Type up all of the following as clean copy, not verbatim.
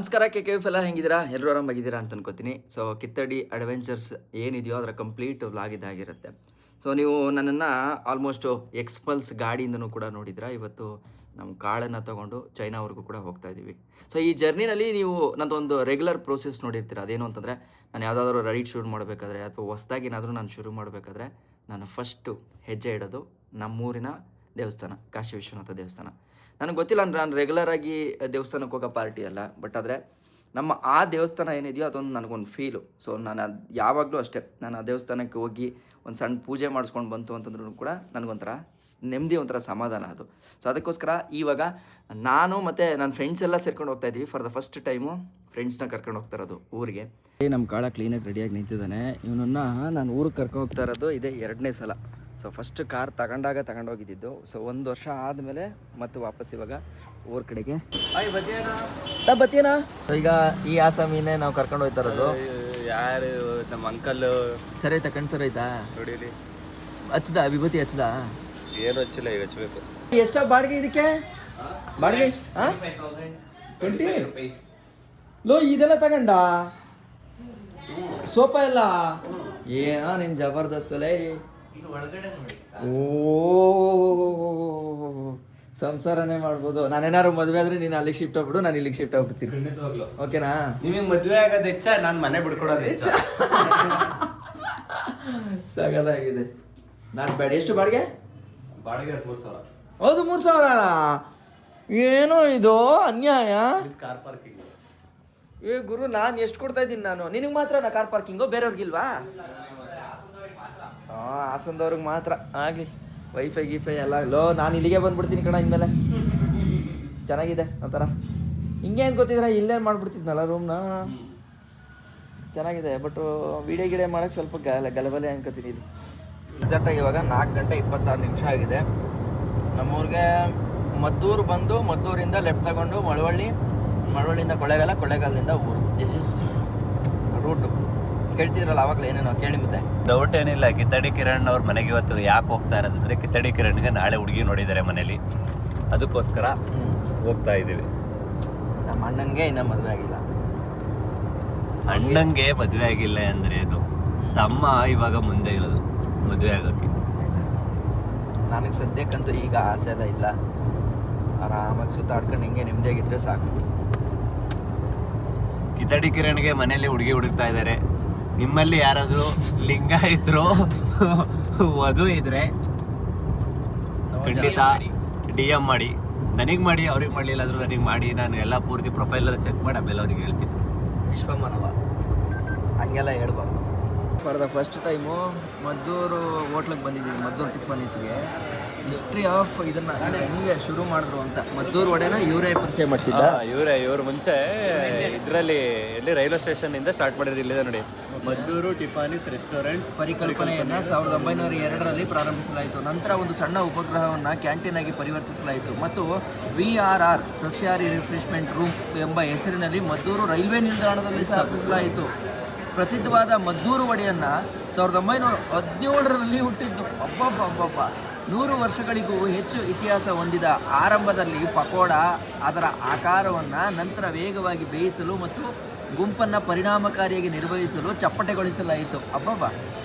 ನಮಸ್ಕಾರ KKF ಎಲ್ಲ ಹೆಂಗಿದ್ದೀರಾ? ಎಲ್ಲರೂ ಆರಾಮಾಗಿದ್ದೀರಾ ಅಂತ ಅನ್ಕೋತೀನಿ. ಸೊ ಕಿತ್ತಡಿ ಅಡ್ವೆಂಚರ್ಸ್ ಏನಿದೆಯೋ ಅದರ ಕಂಪ್ಲೀಟ್ ವ್ಲಾಗ್ ಇದಾಗಿರುತ್ತೆ. ಸೊ ನೀವು ನನ್ನನ್ನು ಆಲ್ಮೋಸ್ಟು ಎಕ್ಸ್ಪಲ್ಸ್ ಗಾಡಿಯಿಂದನೂ ಕೂಡ ನೋಡಿದ್ರಾ. ಇವತ್ತು ನಮ್ಮ ಕಾಳನ್ನು ತೊಗೊಂಡು ಚೈನಾವರೆಗೂ ಕೂಡ ಹೋಗ್ತಾ ಇದ್ದೀವಿ. ಸೊ ಈ ಜರ್ನಿನಲ್ಲಿ ನೀವು ನನ್ನದೊಂದು ರೆಗ್ಯುಲರ್ ಪ್ರೋಸೆಸ್ ನೋಡಿರ್ತೀರ. ಅದೇನು ಅಂತಂದರೆ, ನಾನು ಯಾವುದಾದ್ರೂ ರೈಡ್ ಶುರು ಮಾಡಬೇಕಾದ್ರೆ ಅಥವಾ ಹೊಸ್ದಾಗಿ ಏನಾದರೂ ನಾನು ಶುರು ಮಾಡಬೇಕಾದ್ರೆ ನಾನು ಫಸ್ಟು ಹೆಜ್ಜೆ ಇಡೋದು ನಮ್ಮೂರಿನ ದೇವಸ್ಥಾನ, ಕಾಶಿ ವಿಶ್ವನಾಥ ದೇವಸ್ಥಾನ. ನನಗೆ ಗೊತ್ತಿಲ್ಲ ಅಂದರೆ ನಾನು ರೆಗ್ಯುಲರಾಗಿ ದೇವಸ್ಥಾನಕ್ಕೆ ಹೋಗೋ ಪಾರ್ಟಿ ಅಲ್ಲ, ಬಟ್ ಆದರೆ ನಮ್ಮ ಆ ದೇವಸ್ಥಾನ ಏನಿದೆಯೋ ಅದೊಂದು ನನಗೊಂದು ಫೀಲು. ಸೊ ನಾನು ಅದು ಯಾವಾಗಲೂ ಅಷ್ಟೇ, ನಾನು ಆ ದೇವಸ್ಥಾನಕ್ಕೆ ಹೋಗಿ ಒಂದು ಸಣ್ಣ ಪೂಜೆ ಮಾಡಿಸ್ಕೊಂಡು ಬಂತು ಅಂತಂದ್ರೂ ಕೂಡ ನನಗೊಂಥರ ನೆಮ್ಮದಿ, ಒಂಥರ ಸಮಾಧಾನ ಅದು. ಸೊ ಅದಕ್ಕೋಸ್ಕರ ಇವಾಗ ನಾನು ಮತ್ತು ನನ್ನ ಫ್ರೆಂಡ್ಸ್ ಎಲ್ಲ ಸೇರ್ಕೊಂಡು ಹೋಗ್ತಾ ಇದ್ದೀವಿ. ಫಾರ್ ದ ಫಸ್ಟ್ ಟೈಮು ಫ್ರೆಂಡ್ಸ್ನ ಕರ್ಕೊಂಡು ಹೋಗ್ತಾ ಇರೋದು ಊರಿಗೆ. ನಮ್ಮ ಕಾಳ ಕ್ಲೀನಾಗಿ ರೆಡಿಯಾಗಿ ನಿಂತಿದ್ದಾನೆ. ಇವನನ್ನು ನಾನು ಊರಿಗೆ ಕರ್ಕೊಂಡು ಹೋಗ್ತಾ ಇರೋದು ಇದೇ 2ನೇ ಸಲ. ಸೊ ಫಸ್ಟ್ ಕಾರ್ ತಗೊಂಡೋಗಿದ್ದು. ಸೊ 1 ವರ್ಷ ಆದಮೇಲೆ ಮತ್ತೆ ವಾಪಸ್ ಇವಾಗ ಊರ ಕಡೆಗೆ ಬತ್ತೀನಾ. ಈಗ ಈ ಆಸಾಮಿನೇ ನಾವು ಕರ್ಕೊಂಡು ಹೋಗ್ತಾ ಇರೋದು. ಯಾರು ನಮ್ಮ ಅಂಕಲ್ ಸರಿ ಆಯ್ತಾ? ಕಣ್ ಸರಿ ಆಯ್ತಾ? ನೋಡಿಲಿ ಹಚ್ಚದ ವಿಭೂತಿ ಹಚ್ಚದ? ಏನು ಹಚ್ಚಿಲ್ಲ, ಈಗ ಹಚ್ಬೇಕು. ಎಷ್ಟ ಬಾಡಿಗೆ ಇದಕ್ಕೆ? ಬಾಡಿಗೆ ಲೋ ಇದೆಲ್ಲ ತಗೊಂಡ ಸೋಫಾ ಎಲ್ಲ ಏನ ನಿನ್ ಜಬರ್ದಸ್ತಲೇ. ಓ ಸಂಸಾರನೇ ಮಾಡ್ಬೋದು. ನಾನೇನಾದ್ರು ಮದುವೆ ಆದ್ರೆ ನೀನು ಅಲ್ಲಿಗೆ ಶಿಫ್ಟ್ ಆಗ್ಬಿಡು, ನಾನು ಇಲ್ಲಿಗೆ ಶಿಫ್ಟ್ ಆಗ್ಬಿಡ್ತೀನಿ. ಓಕೆನಾ? ನಿಮಗೆ ಮದುವೆ ಆಗೋದು ಹೆಚ್ಚ, ನಾನು ಮನೆ ಬಿಡ್ಕೊಡೋದು ಹೆಚ್ಚ. ಸಗಲಾಗಿದೆ. Not bad. ಎಷ್ಟು ಬಾಡಿಗೆ? ಬಾಡಿಗೆ 3,000. ಹೌದು, 3,000. ಏನೋ ಇದು ಅನ್ಯಾಯ. Car parking. ಗುರು, ನಾನು ಎಷ್ಟು ಕೊಡ್ತಾ ಇದ್ದೀನಿ ನಾನು? ನಿನಗೆ ಮಾತ್ರ ನಾ ಕಾರ್ ಪಾರ್ಕಿಂಗು, ಬೇರೆಯವ್ರಿಗಿಲ್ವಾ? ಹಾಸನದವ್ರಿಗೆ ಮಾತ್ರ. ಆಗಲಿ, ವೈಫೈ ಗಿಫೈ ಎಲ್ಲ. ಲೋ ನಾನು ಇಲ್ಲಿಗೆ ಬಂದ್ಬಿಡ್ತೀನಿ ಕಣ ಇನ್ಮೇಲೆ. ಚೆನ್ನಾಗಿದೆ ಒಂಥರ. ಹಿಂಗೆ ಅಂತ ಗೊತ್ತಿದ್ರೆ ಇಲ್ಲೇ ಮಾಡಿಬಿಡ್ತಿದ್ನಲ್ಲ ರೂಮ್ನ. ಚೆನ್ನಾಗಿದೆ, ಬಟ್ ವಿಡಿಯೋ ಗಿಡಿಯೋ ಮಾಡೋಕ್ಕೆ ಸ್ವಲ್ಪ ಗಲಬಲೆ ಅನ್ಕೋತೀನಿ. ಇದು ಎಕ್ಸಾಕ್ಟಾಗಿ ಇವಾಗ 4:26 ಆಗಿದೆ. ನಮ್ಮೂರಿಗೆ ಮದ್ದೂರು ಬಂದು, ಮದ್ದೂರಿಂದ ಲೆಫ್ಟ್ ತಗೊಂಡು ಮಳವಳ್ಳಿಯಿಂದ ಕೊಳ್ಳೇಗಾಲದಿಂದ ಊರು. This is route. ಕೇಳ್ತಿದ್ರಲ್ಲ ಆವಾಗಲೇ ಏನೇನೋ ಕೇಳಿ. ಮತ್ತೆ ಡೌಟ್ ಏನಿಲ್ಲ, ಕಿತ್ತಡಿ ಕಿರಣ್ ಅವ್ರ ಮನೆಗೆ ಇವತ್ತು ಯಾಕೆ ಹೋಗ್ತಾ ಇರೋದಂದ್ರೆ, ಕಿತ್ತಡಿ ಕಿರಣ್ಗೆ ನಾಳೆ ಹುಡುಗಿ ನೋಡಿದ್ದಾರೆ ಮನೇಲಿ, ಅದಕ್ಕೋಸ್ಕರ ಹೋಗ್ತಾ ಇದ್ದೀವಿ. ನಮ್ಮ ಅಣ್ಣನಿಗೆ ಇನ್ನೂ ಮದುವೆ ಆಗಿಲ್ಲ. ಅಣ್ಣಂಗೆ ಮದುವೆ ಆಗಿಲ್ಲ ಅಂದ್ರೆ ಏನು? ತಮ್ಮ ಇವಾಗ ಮುಂದೆ ಇರೋದು ಮದುವೆ ಆಗೋಕ್ಕೆ. ನನಗೆ ಸದ್ಯಕ್ಕಂತೂ ಈಗ ಆಸೆ ಎಲ್ಲ ಇಲ್ಲ. ಆರಾಮಾಗಿ ಸುತ್ತಾಡ್ಕೊಂಡು ಹಿಂಗೆ ನೆಮ್ಮದಿಯಾಗಿದ್ರೆ ಸಾಕು. ಕಿತ್ತಡಿ ಕಿರಣ್ಗೆ ಮನೇಲಿ ಹುಡುಗಿ ಹುಡುಕ್ತಾ ಇದ್ದಾರೆ. ನಿಮ್ಮಲ್ಲಿ ಯಾರಾದರೂ ಲಿಂಗಾಯತರು ವಧು ಇದ್ರೆ ಖಂಡಿತ DM ಮಾಡಿ. ನನಗೆ ಮಾಡಿ, ಅವ್ರಿಗೆ ಮಾಡಲಿಲ್ಲ ಆದರೂ ನನಗೆ ಮಾಡಿ. ನಾನು ಎಲ್ಲ ಪೂರ್ತಿ ಪ್ರೊಫೈಲ್ ಎಲ್ಲ ಚೆಕ್ ಮಾಡಿ ಆಮೇಲೆ ಅವ್ರಿಗೆ ಹೇಳ್ತೀನಿ. ವಿಶ್ವಮಾನವ ಹಂಗೆಲ್ಲ ಹೇಳ್ಬಾರ್ದು. For the first time Maddur ಹೋಟ್ಲಿಗೆ ಬಂದಿದ್ದೀವಿ, ಮದ್ದೂರು ಟಿಫನೀಸ್ಗೆ. ಹಿಸ್ಟ್ರಿ ಆಫ್ ಇದನ್ನು ಹೆಂಗೆ ಶುರು ಮಾಡಿದ್ರು ಅಂತ. ಮದ್ದೂರು ವಡೆನ ಇವರೇ ಪರಿಚಯ ಮಾಡಿಸಿದ್ದ. ಇವ್ರು ಮುಂಚೆ ಇದರಲ್ಲಿ ಎಲ್ಲಿ ರೈಲ್ವೆ ಸ್ಟೇಷನಿಂದ ಸ್ಟಾರ್ಟ್ ಮಾಡಿದ್ರು. ಇಲ್ಲಿದೆ ನೋಡಿ, ಮದ್ದೂರು ಟಿಫಾನಿಸ್ ರೆಸ್ಟೋರೆಂಟ್. ಪರಿಕಲ್ಪನೆಯನ್ನು 1902ರಲ್ಲಿ ಪ್ರಾರಂಭಿಸಲಾಯಿತು. ನಂತರ ಒಂದು ಸಣ್ಣ ಉಪಗ್ರಹವನ್ನು ಕ್ಯಾಂಟೀನ್ ಆಗಿ ಪರಿವರ್ತಿಸಲಾಯಿತು ಮತ್ತು VRR ಸಸ್ಯಾಹಾರಿ ರಿಫ್ರೆಶ್ಮೆಂಟ್ ರೂಮ್ ಎಂಬ ಹೆಸರಿನಲ್ಲಿ ಮದ್ದೂರು ರೈಲ್ವೆ ನಿಲ್ದಾಣದಲ್ಲಿ ಸ್ಥಾಪಿಸಲಾಯಿತು. ಪ್ರಸಿದ್ಧವಾದ ಮದ್ದೂರು ವಡೆಯನ್ನು 1917ರಲ್ಲಿ ಹುಟ್ಟಿದ್ದು. ಅಬ್ಬಬ್ಬಬ್ಬ, 100 ವರ್ಷಗಳಿಗೂ ಹೆಚ್ಚು ಇತಿಹಾಸ ಹೊಂದಿದ ಆರಂಭದಲ್ಲಿ ಪಕೋಡ ಅದರ ಆಕಾರವನ್ನು ನಂತರ ವೇಗವಾಗಿ ಬೇಯಿಸಲು ಮತ್ತು ಗುಂಪನ್ನು ಪರಿಣಾಮಕಾರಿಯಾಗಿ ನಿರ್ವಹಿಸಲು ಚಪ್ಪಟೆಗೊಳಿಸಲಾಯಿತು. ಅಬ್ಬಬ್ಬ,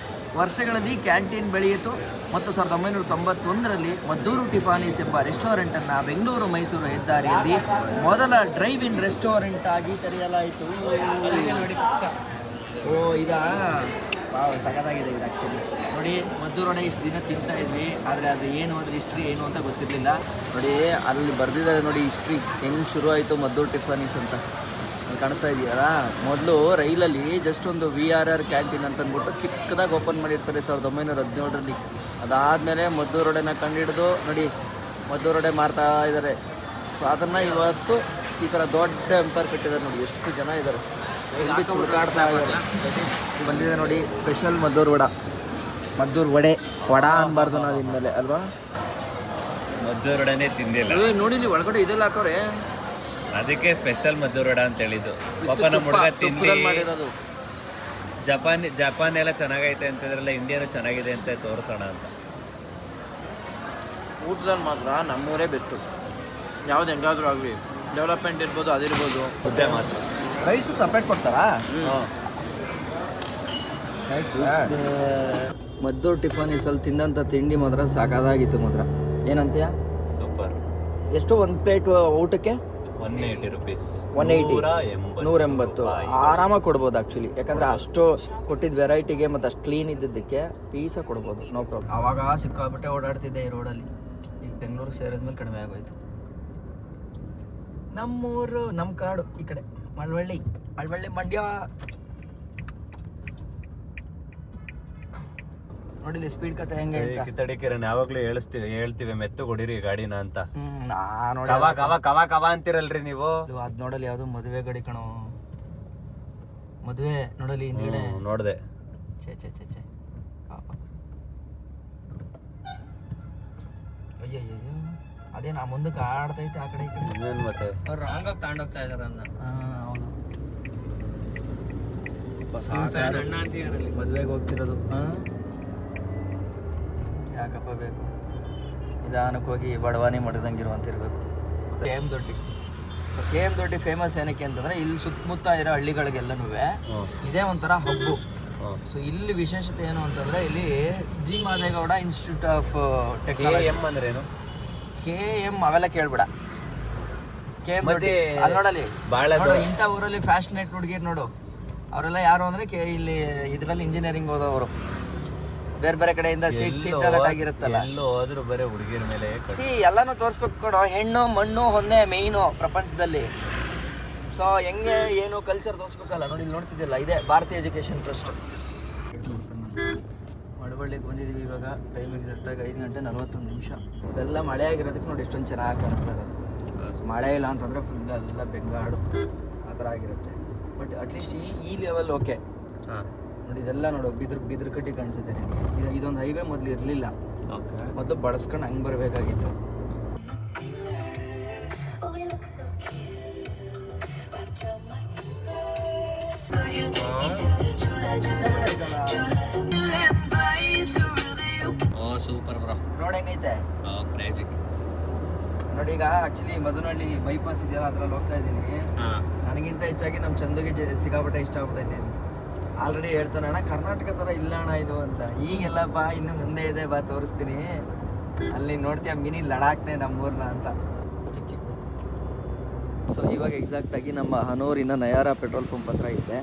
ವರ್ಷಗಳಲ್ಲಿ ಕ್ಯಾಂಟೀನ್ ಬೆಳೆಯಿತು ಮತ್ತು 1991ರಲ್ಲಿ ಮದ್ದೂರು ಟಿಫಾನೀಸ್ ಎಂಬ ರೆಸ್ಟೋರೆಂಟನ್ನು ಬೆಂಗಳೂರು ಮೈಸೂರು ಹೆದ್ದಾರಿಯಲ್ಲಿ ಮೊದಲ ಡ್ರೈವ್ ಇನ್ ರೆಸ್ಟೋರೆಂಟ್ ಆಗಿ ತೆರೆಯಲಾಯಿತು. ಓ ಇದಾ ಸಖತ್ತಾಗಿದೆ ಇದು ಆ್ಯಕ್ಚುಲಿ. ನೋಡಿ, ಮದ್ದೂರು ವಡೆ ಇಷ್ಟು ದಿನ ತಿಂತಾ ಇದ್ವಿ, ಆದರೆ ಅದು ಏನು ಅದ್ರ ಹಿಸ್ಟ್ರಿ ಏನು ಅಂತ ಗೊತ್ತಿರಲಿಲ್ಲ. ನೋಡಿ ಅಲ್ಲಿ ಬರೆದಿದ್ದಾರೆ ನೋಡಿ ಹಿಸ್ಟ್ರಿ ಹೆಂಗೆ ಶುರು ಆಯಿತು ಮದ್ದೂರು ಟಿಫಾನೀಸ್ ಅಂತ. ಕಾಣಿಸ್ತಾ ಇದೆಯಲ್ಲ, ಮೊದಲು ರೈಲಲ್ಲಿ ಜಸ್ಟ್ ಒಂದು VRR ಕ್ಯಾಂಟೀನ್ ಅಂತ ಅಂದ್ಬಿಟ್ಟು ಚಿಕ್ಕದಾಗಿ ಓಪನ್ ಮಾಡಿರ್ತಾರೆ 1917ರಲ್ಲಿ. ಅದಾದಮೇಲೆ ಮದ್ದೂರು ವಡೆನ ಕಂಡುಹಿಡಿದು ನೋಡಿ ಮದ್ದೂರು ವಡೆ ಮಾರ್ತಾ ಇದ್ದಾರೆ. ಸೊ ಅದನ್ನು ಇವತ್ತು ಈ ಥರ ದೊಡ್ಡ ಎಂಪೈರ್ ಕಟ್ಟಿದ್ದಾರೆ. ನೋಡಿ ಎಷ್ಟು ಜನ ಇದ್ದಾರೆ, ಹುಡುಕಾಡ್ತಾ ಇದ್ದಾರೆ. ಬಂದಿದೆ ನೋಡಿ ಸ್ಪೆಷಲ್ ಮದ್ದೂರು ವಡೆ. ವಡಾ ಅನ್ಬಾರ್ದು ನಾವು ಇನ್ಮೇಲೆ, ಅಲ್ವಾ? ಮದ್ದೂರು ವಡೆನೇ ತಿಂದಿಲ್ಲ. ನೋಡಿ ನೀವು ಒಳಗಡೆ ಇದೆಲ್ಲ ಹಾಕೋರೆ, ಅದಕ್ಕೆ ಸ್ಪೆಷಲ್ ಮದ್ದೂರು ವಡೆ ಅಂತ ಹೇಳಿದ್ದು. ಪಾಪ ನಮ್ಮ ಹುಡುಗ ತಿಂದು ಮಾಡಿರೋದು. ಜಪಾನ್ ಎಲ್ಲ ಚೆನ್ನಾಗೈತೆ ಅಂತಿದ್ರಲ್ಲ, ಇಂಡಿಯಾನು ಚೆನ್ನಾಗಿದೆ ಅಂತ ತೋರಿಸೋಣ ಅಂತ. ಊಟದಲ್ಲಿ ಮಾತ್ರ ನಮ್ಮೂರೇ ಬೆಸ್ಟು. ಯಾವ್ದು ಹೆಂಗಾದ್ರೂ ಆಗಲಿ. ಡೆವಲಪ್ಮೆಂಟ್ ಇರ್ಬೋದು, ಅದಿರ್ಬೋದು. ಮುದ್ದೆ ಮಾತ್ರ. ರೈಸು ಸಪ್ರೇಟ್ ಕೊಡ್ತಾರಾ? ಮದ್ದು ಟಿಫಾನಿಸಲ್ಲಿ ತಿಂದಂಥ ತಿಂಡಿ ಮಾತ್ರ ಸಾಕಾಗಿತ್ತು ಮಾತ್ರ. ಏನಂತೀಯ? ಸೂಪರ್. ಎಷ್ಟು ಒಂದು ಪ್ಲೇಟ್ ಊಟಕ್ಕೆ? 180 rupees. 180 ಆರಾಮಾಗಿ ಕೊಡ್ಬೋದು ಆ್ಯಕ್ಚುಲಿ. ಯಾಕಂದರೆ ಅಷ್ಟು ಕೊಟ್ಟಿದ್ದ ವೆರೈಟಿಗೆ ಮತ್ತು ಅಷ್ಟು ಕ್ಲೀನ್ ಇದ್ದಿದ್ದಕ್ಕೆ ಪೀಸ ಕೊಡ್ಬೋದು, ನೋ ಪ್ರಾಬ್ಲಮ್. ಆವಾಗ ಸಿಕ್ಕಾಬಿಟ್ಟೆ ಓಡಾಡ್ತಿದ್ದೆ ಈ ರೋಡಲ್ಲಿ. ಈಗ ಬೆಂಗಳೂರು ಸೇರಿದ್ಮೇಲೆ ಕಡಿಮೆ ಆಗೋಯ್ತು. ನಮ್ಮೂರು, ನಮ್ಮ ಕಾಡು ಈ ಕಡೆ ಮಳವಳ್ಳಿ, ಮಂಡ್ಯ. ನೋಡಿಲಿ ಸ್ಪೀಡ್ ಕತೆ ಹೆಂಗೆ ಅಂತ. ಕಿತ್ತಡಿ ಕಿರಣ್ ಯಾವಾಗ್ಲೂ ಹೇಳ್ತೀವಿ ಮೆತ್ತು ಕೊಡಿರಿ ಗಾಡಿನ ಅಂತ. ನೋಡಿ ಕವಾ ಕವಾ ಕವಾ ಕವಾ ಅಂತಿರಲ್ರಿ ನೀವು. ಅದ್ ನೋಡಲಿ, ಯಾವ್ದು ಮದುವೆ ಗಾಡಿ ಕಣೋ, ಮದುವೆ ನೋಡಲಿ ಹಿಂದ್ಗಡೆ. ನೋಡ್ದೆ. ಛೇ ಛೇ ಛೇ ಛೇ ಪಾಪ. ಅಯ್ಯಯ್ಯೋ, ಅದೇ ನಾ ಮುಂದಕ್ಕೆ ಆಡ್ತೈತೆ ಆ ಕಡೆ ಈ ಕಡೆ. ಮತ್ತೆ ಅವ್ರು ರಾಂಗಾಗಿ ತಾಂಡೋಗ್ತಾ ಇದಾರೆ ಅನ್ನ. ಹೌದು, ಮದುವೆಗೆ ಹೋಗ್ತಿರೋದು. ಯಾಕಪ್ಪ ಬೇಕು, ನಿಧಾನಕ್ಕೆ ಹೋಗಿ ಬಡವಾನಿ ಮಾಡಿದಂಗಿರುವಂತಿರ್ಬೇಕು. KM ದೊಡ್ಡಿ. ಸೊ KM ದೊಡ್ಡಿ ಫೇಮಸ್ ಏನಕ್ಕೆ ಅಂತಂದರೆ ಇಲ್ಲಿ ಸುತ್ತಮುತ್ತ ಇರೋ ಹಳ್ಳಿಗಳಿಗೆಲ್ಲನೂ ಇದೇ ಒಂಥರ ಹಬ್ಬು. ಸೊ ಇಲ್ಲಿ ವಿಶೇಷತೆ ಏನು ಅಂತಂದರೆ ಇಲ್ಲಿ G Madegowda institute of technology. ಅಂದ್ರೆ ಏನು? KM ಅವೆಲ್ಲ ಕೇಳ್ಬೇಡ. KM ದೊಡ್ಡಿ ಅಲ್ಲಿ ನೋಡಲಿ, ಇಂಥ ಊರಲ್ಲಿ ಫ್ಯಾಷನೇಟ್ ಹುಡುಗಿರು ನೋಡು, ಅವರೆಲ್ಲ ಯಾರು ಅಂದರೆ ಇಲ್ಲಿ ಇದರಲ್ಲಿ ಇಂಜಿನಿಯರಿಂಗ್ ಓದೋರು. ಬೇರೆ ಬೇರೆ ಕಡೆಯಿಂದ ಸೀಟ್ ಅಲರ್ಟ್ ಆಗಿರುತ್ತಲ್ಲ, ಹೋದ್ರು ಬರೀ ಹುಡುಗಿರ ಮೇಲೆ ಎಲ್ಲಾನು ತೋರಿಸ್ಬೇಕು ಕೊಡೋ. ಹೆಣ್ಣು ಮಣ್ಣು ಹೊನ್ನೆ ಮೇಯ್ನು ಪ್ರಪಂಚದಲ್ಲಿ. ಸೊ ಹೆಂಗೆ ಏನು ಕಲ್ಚರ್ ತೋರಿಸ್ಬೇಕಲ್ಲ. ನೋಡಿ ಇಲ್ಲಿ ನೋಡ್ತಿದ್ದಿಲ್ಲ, ಇದೇ ಭಾರತೀಯ ಎಜುಕೇಷನ್ ಟ್ರಸ್ಟ್. ಮಳವಳ್ಳಿಗೆ ಬಂದಿದ್ದೀವಿ ಇವಾಗ. ಟೈಮ್ ಎಕ್ಸಾಕ್ಟಾಗಿ 5:41. ಇದೆಲ್ಲ ಮಳೆ ಆಗಿರೋದಕ್ಕೆ ನೋಡಿ ಎಷ್ಟೊಂದು ಚೆನ್ನಾಗಿ ಕಾಣಿಸ್ತಾ ಇರೋದು. ಮಳೆ ಇಲ್ಲ ಅಂತಂದರೆ ಫುಲ್ ಎಲ್ಲ ಬೆಂಗಾಡು ಆ ಥರ ಆಗಿರುತ್ತೆ. ಬಟ್ ಅಟ್ಲೀಸ್ಟ್ ಈ ಲೆವೆಲ್ ಓಕೆ. ನೋಡಿ ಇದೆಲ್ಲ ನೋಡು, ಬಿದ್ರ ಕಟ್ಟಿ ಕಾಣಿಸುತ್ತೆ ನಿಮಗೆ. ಇದೊಂದು ಹೈವೇ ಮೊದಲು ಇರಲಿಲ್ಲ, ಮೊದಲು ಬಳಸ್ಕೊಂಡು ಹಂಗೆ ಬರಬೇಕಾಗಿತ್ತು. Super bro. ರೋಡ್ ಹೆಂಗೈತೆ? ಕ್ರೇಜಿ. ನೋಡಿ ಈಗ ಆ್ಯಕ್ಚುಲಿ ಮದನಹಳ್ಳಿ ಬೈಪಾಸ್ ಇದೆಯಲ್ಲ, ಅದ್ರಲ್ಲಿ ಹೋಗ್ತಾ ಇದ್ದೀನಿ. ನನಗಿಂತ ಹೆಚ್ಚಾಗಿ ನಮ್ಮ ಚಂದುಗೆ ಸಿಕ್ಕಾಪಟ್ಟೆ ಇಷ್ಟ ಆಗ್ಬಿಟ್ಟೈತೆ. ಆಲ್ರೆಡಿ ಹೇಳ್ತಾನೆ, ಅಣ್ಣ ಕರ್ನಾಟಕ ಥರ ಇಲ್ಲ ಅಣ್ಣ ಇದು ಅಂತ. ಈಗೆಲ್ಲ ಬಾ, ಇನ್ನು ಮುಂದೆ ಇದೆ ಬಾ, ತೋರಿಸ್ತೀನಿ. ಅಲ್ಲಿ ನೋಡ್ತೀಯ ಮಿನಿ ಲಡಾಖ್ನೇ ನಮ್ಮೂರ್ನ ಅಂತ, ಚಿಕ್ಕ ಚಿಕ್ಕ. ಸೊ ಇವಾಗ ಎಕ್ಸಾಕ್ಟಾಗಿ ನಮ್ಮ ಹನೂರಿನ ನಯಾರ ಪೆಟ್ರೋಲ್ ಪಂಪ್ ಹತ್ರ ಇದೆ.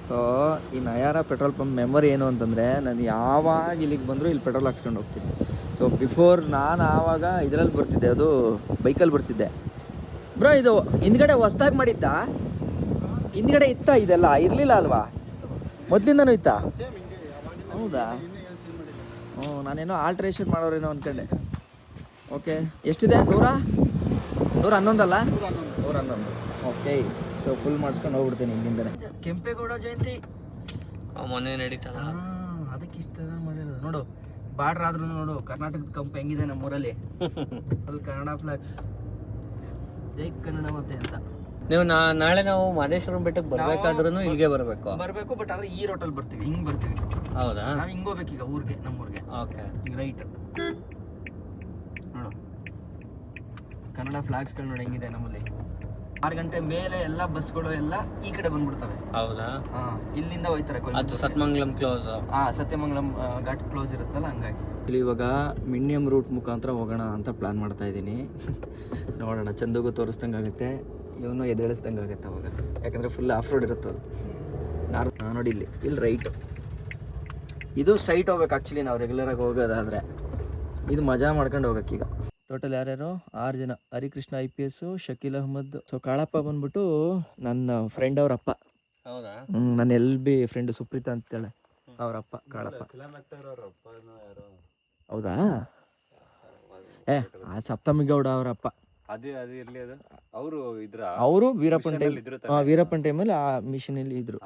ಸೊ ಈ ನಯಾರ ಪೆಟ್ರೋಲ್ ಪಂಪ್ ಮೆಮೊರಿ ಏನು ಅಂತಂದರೆ, ನಾನು ಯಾವಾಗ ಇಲ್ಲಿಗೆ ಬಂದರೂ ಇಲ್ಲಿ ಪೆಟ್ರೋಲ್ ಹಾಕ್ಸ್ಕೊಂಡು ಹೋಗ್ತೀನಿ. ಸೊ ಬಿಫೋರ್ ನಾನು ಆವಾಗ ಇದರಲ್ಲಿ ಬರ್ತಿದ್ದೆ, ಅದು ಬೈಕಲ್ಲಿ ಬರ್ತಿದ್ದೆ. ಬ್ರೋ ಇದು ಹಿಂದ್ಗಡೆ ಹೊಸ್ದಾಗಿ ಮಾಡಿದ್ದ? ಹಿಂದ್ಗಡೆ ಇತ್ತಾ ಇದೆಲ್ಲ? ಇರಲಿಲ್ಲ ಅಲ್ವಾ ಮೊದಲಿಂದನೂ ಇತ್ತಾ? ಹೌದಾ? ಹ್ಞೂ, ನಾನೇನೋ ಆಲ್ಟ್ರೇಷನ್ ಮಾಡೋರೇನೋ ಅಂದ್ಕೊಂಡೆ. ಓಕೆ, ಎಷ್ಟಿದೆ? 111 ಅಲ್ಲ? 111. ಓಕೆ, ಸೊ ಫುಲ್ ಮಾಡಿಸ್ಕೊಂಡು ಹೋಗ್ಬಿಡ್ತೀನಿ ಹಿಂದಿಂದನೇ. ಕೆಂಪೇಗೌಡ ಜಯಂತಿ ಮೊನ್ನೆ ನಡೀತಲ್ಲ, ಅದಕ್ಕೆ ಇಷ್ಟ ಮಾಡಿರೋದು. ನೋಡು ಬಾರ್ಡ್ರ್ ಆದ್ರೂ ನೋಡು ಕರ್ನಾಟಕದ ಕಂಪ್ ಹೆಂಗಿದೆ ನಮ್ಮೂರಲ್ಲಿ. ಫುಲ್ ಕನ್ನಡ ಫ್ಲಾಗ್ಸ್, ಜೈ ಕನ್ನಡ ಮತ್ತೆ ಅಂತ. ನೀವು ನಾಳೆ ನಾವು ಮಾದೇಶ್ವರಂ ಬೆಟ್ಟಕ್ಕೆ ಬರ್ಬೇಕಾದ್ರೂ ಇಲ್ಲಿಗೆ ಬರಬೇಕು. ಬಟ್ ಆದ್ರೆ ಈ ರೋಟಲ್ಲಿ ಬರ್ತೀವಿ, ಹಿಂಗ್ ಬರ್ತೀವಿ. ಹೌದಾ? ನಾವು ಹಿಂಗ್ ಹೋಗ್ಬೇಕು ಈಗ ಊರಿಗೆ, ನಮ್ಮೂರಿಗೆ. ಓಕೆ, ಈಗ ರೈಟ್ ನೋಡು, ಕನ್ನಡ ಫ್ಲಾಗ್ಸ್ಗಳು ನೋಡಿ ಹೆಂಗಿದೆ ನಮ್ಮಲ್ಲಿ. 6 ಗಂಟೆ ಮೇಲೆ ಎಲ್ಲ ಬಸ್ಗಳು ಎಲ್ಲ ಈ ಕಡೆ ಬಂದ್ಬಿಡ್ತವೆ. ಹೌದಾ? ಇಲ್ಲಿಂದ ಹೋಯ್ತಾರೆ. ಅದು ಸತ್ಯಮಂಗಲಂ ಕ್ಲೋಸ್. ಸತ್ಯಮಂಗಲಂ ಘಾಟ್ ಕ್ಲೋಸ್ ಇರುತ್ತಲ್ಲ, ಹಂಗಾಗಿ. ಇಲ್ಲಿ ಇವಾಗ ಮಿಣ್ಯಂ ರೂಟ್ ಮುಖಾಂತರ ಹೋಗೋಣ ಅಂತ ಪ್ಲಾನ್ ಮಾಡ್ತಾ ಇದ್ದೀನಿ. ನೋಡೋಣ, ಚಂದಗೂ ತೋರಿಸ್ದಂಗೆ ಆಗುತ್ತೆ, ಇವನು ಎದ್ದೇಳಿಸ್ದಂಗೆ ಆಗುತ್ತೆ ಅವಾಗ. ಯಾಕಂದರೆ ಫುಲ್ ಆಫ್ ರೋಡ್ ಇರುತ್ತೆ ಅದು. ನೋಡಿ ಇಲ್ಲಿ ರೈಟ್, ಇದು ಸ್ಟ್ರೈಟ್ ಹೋಗ್ಬೇಕು ಆ್ಯಕ್ಚುಲಿ ನಾವು ರೆಗ್ಯುಲರಾಗಿ ಹೋಗೋದಾದರೆ. ಇದು ಮಜಾ ಮಾಡ್ಕೊಂಡು ಹೋಗಕ್ಕೆ. ಈಗ ಟೋಟಲ್ ಯಾರ್ಯಾರು? 6 ಜನ. ಹರಿಕೃಷ್ಣ IPS, ಶಕೀಲ್ ಅಹ್ಮದ್. ಸೊ ಕಾಳಪ್ಪ ಬಂದ್ಬಿಟ್ಟು ನನ್ನ ಫ್ರೆಂಡ್ ಅವ್ರ ಅಪ್ಪ. ಹೌದಾ? ನನ್ನ LB ಫ್ರೆಂಡ್ ಸುಪ್ರೀತಾ ಅಂತೇಳಿ, ಅವರಪ್ಪ ಕಾಳಪ್ಪ. ಹೌದಾ? ಆ ಸಪ್ತಮಿ ಗೌಡ ಅವರಪ್ಪ. ಅವರು ವೀರಪ್ಪನ್ ಟೈಮಲ್ಲಿ ಆ ಮಿಷನಲ್ಲಿ ಇದ್ರು.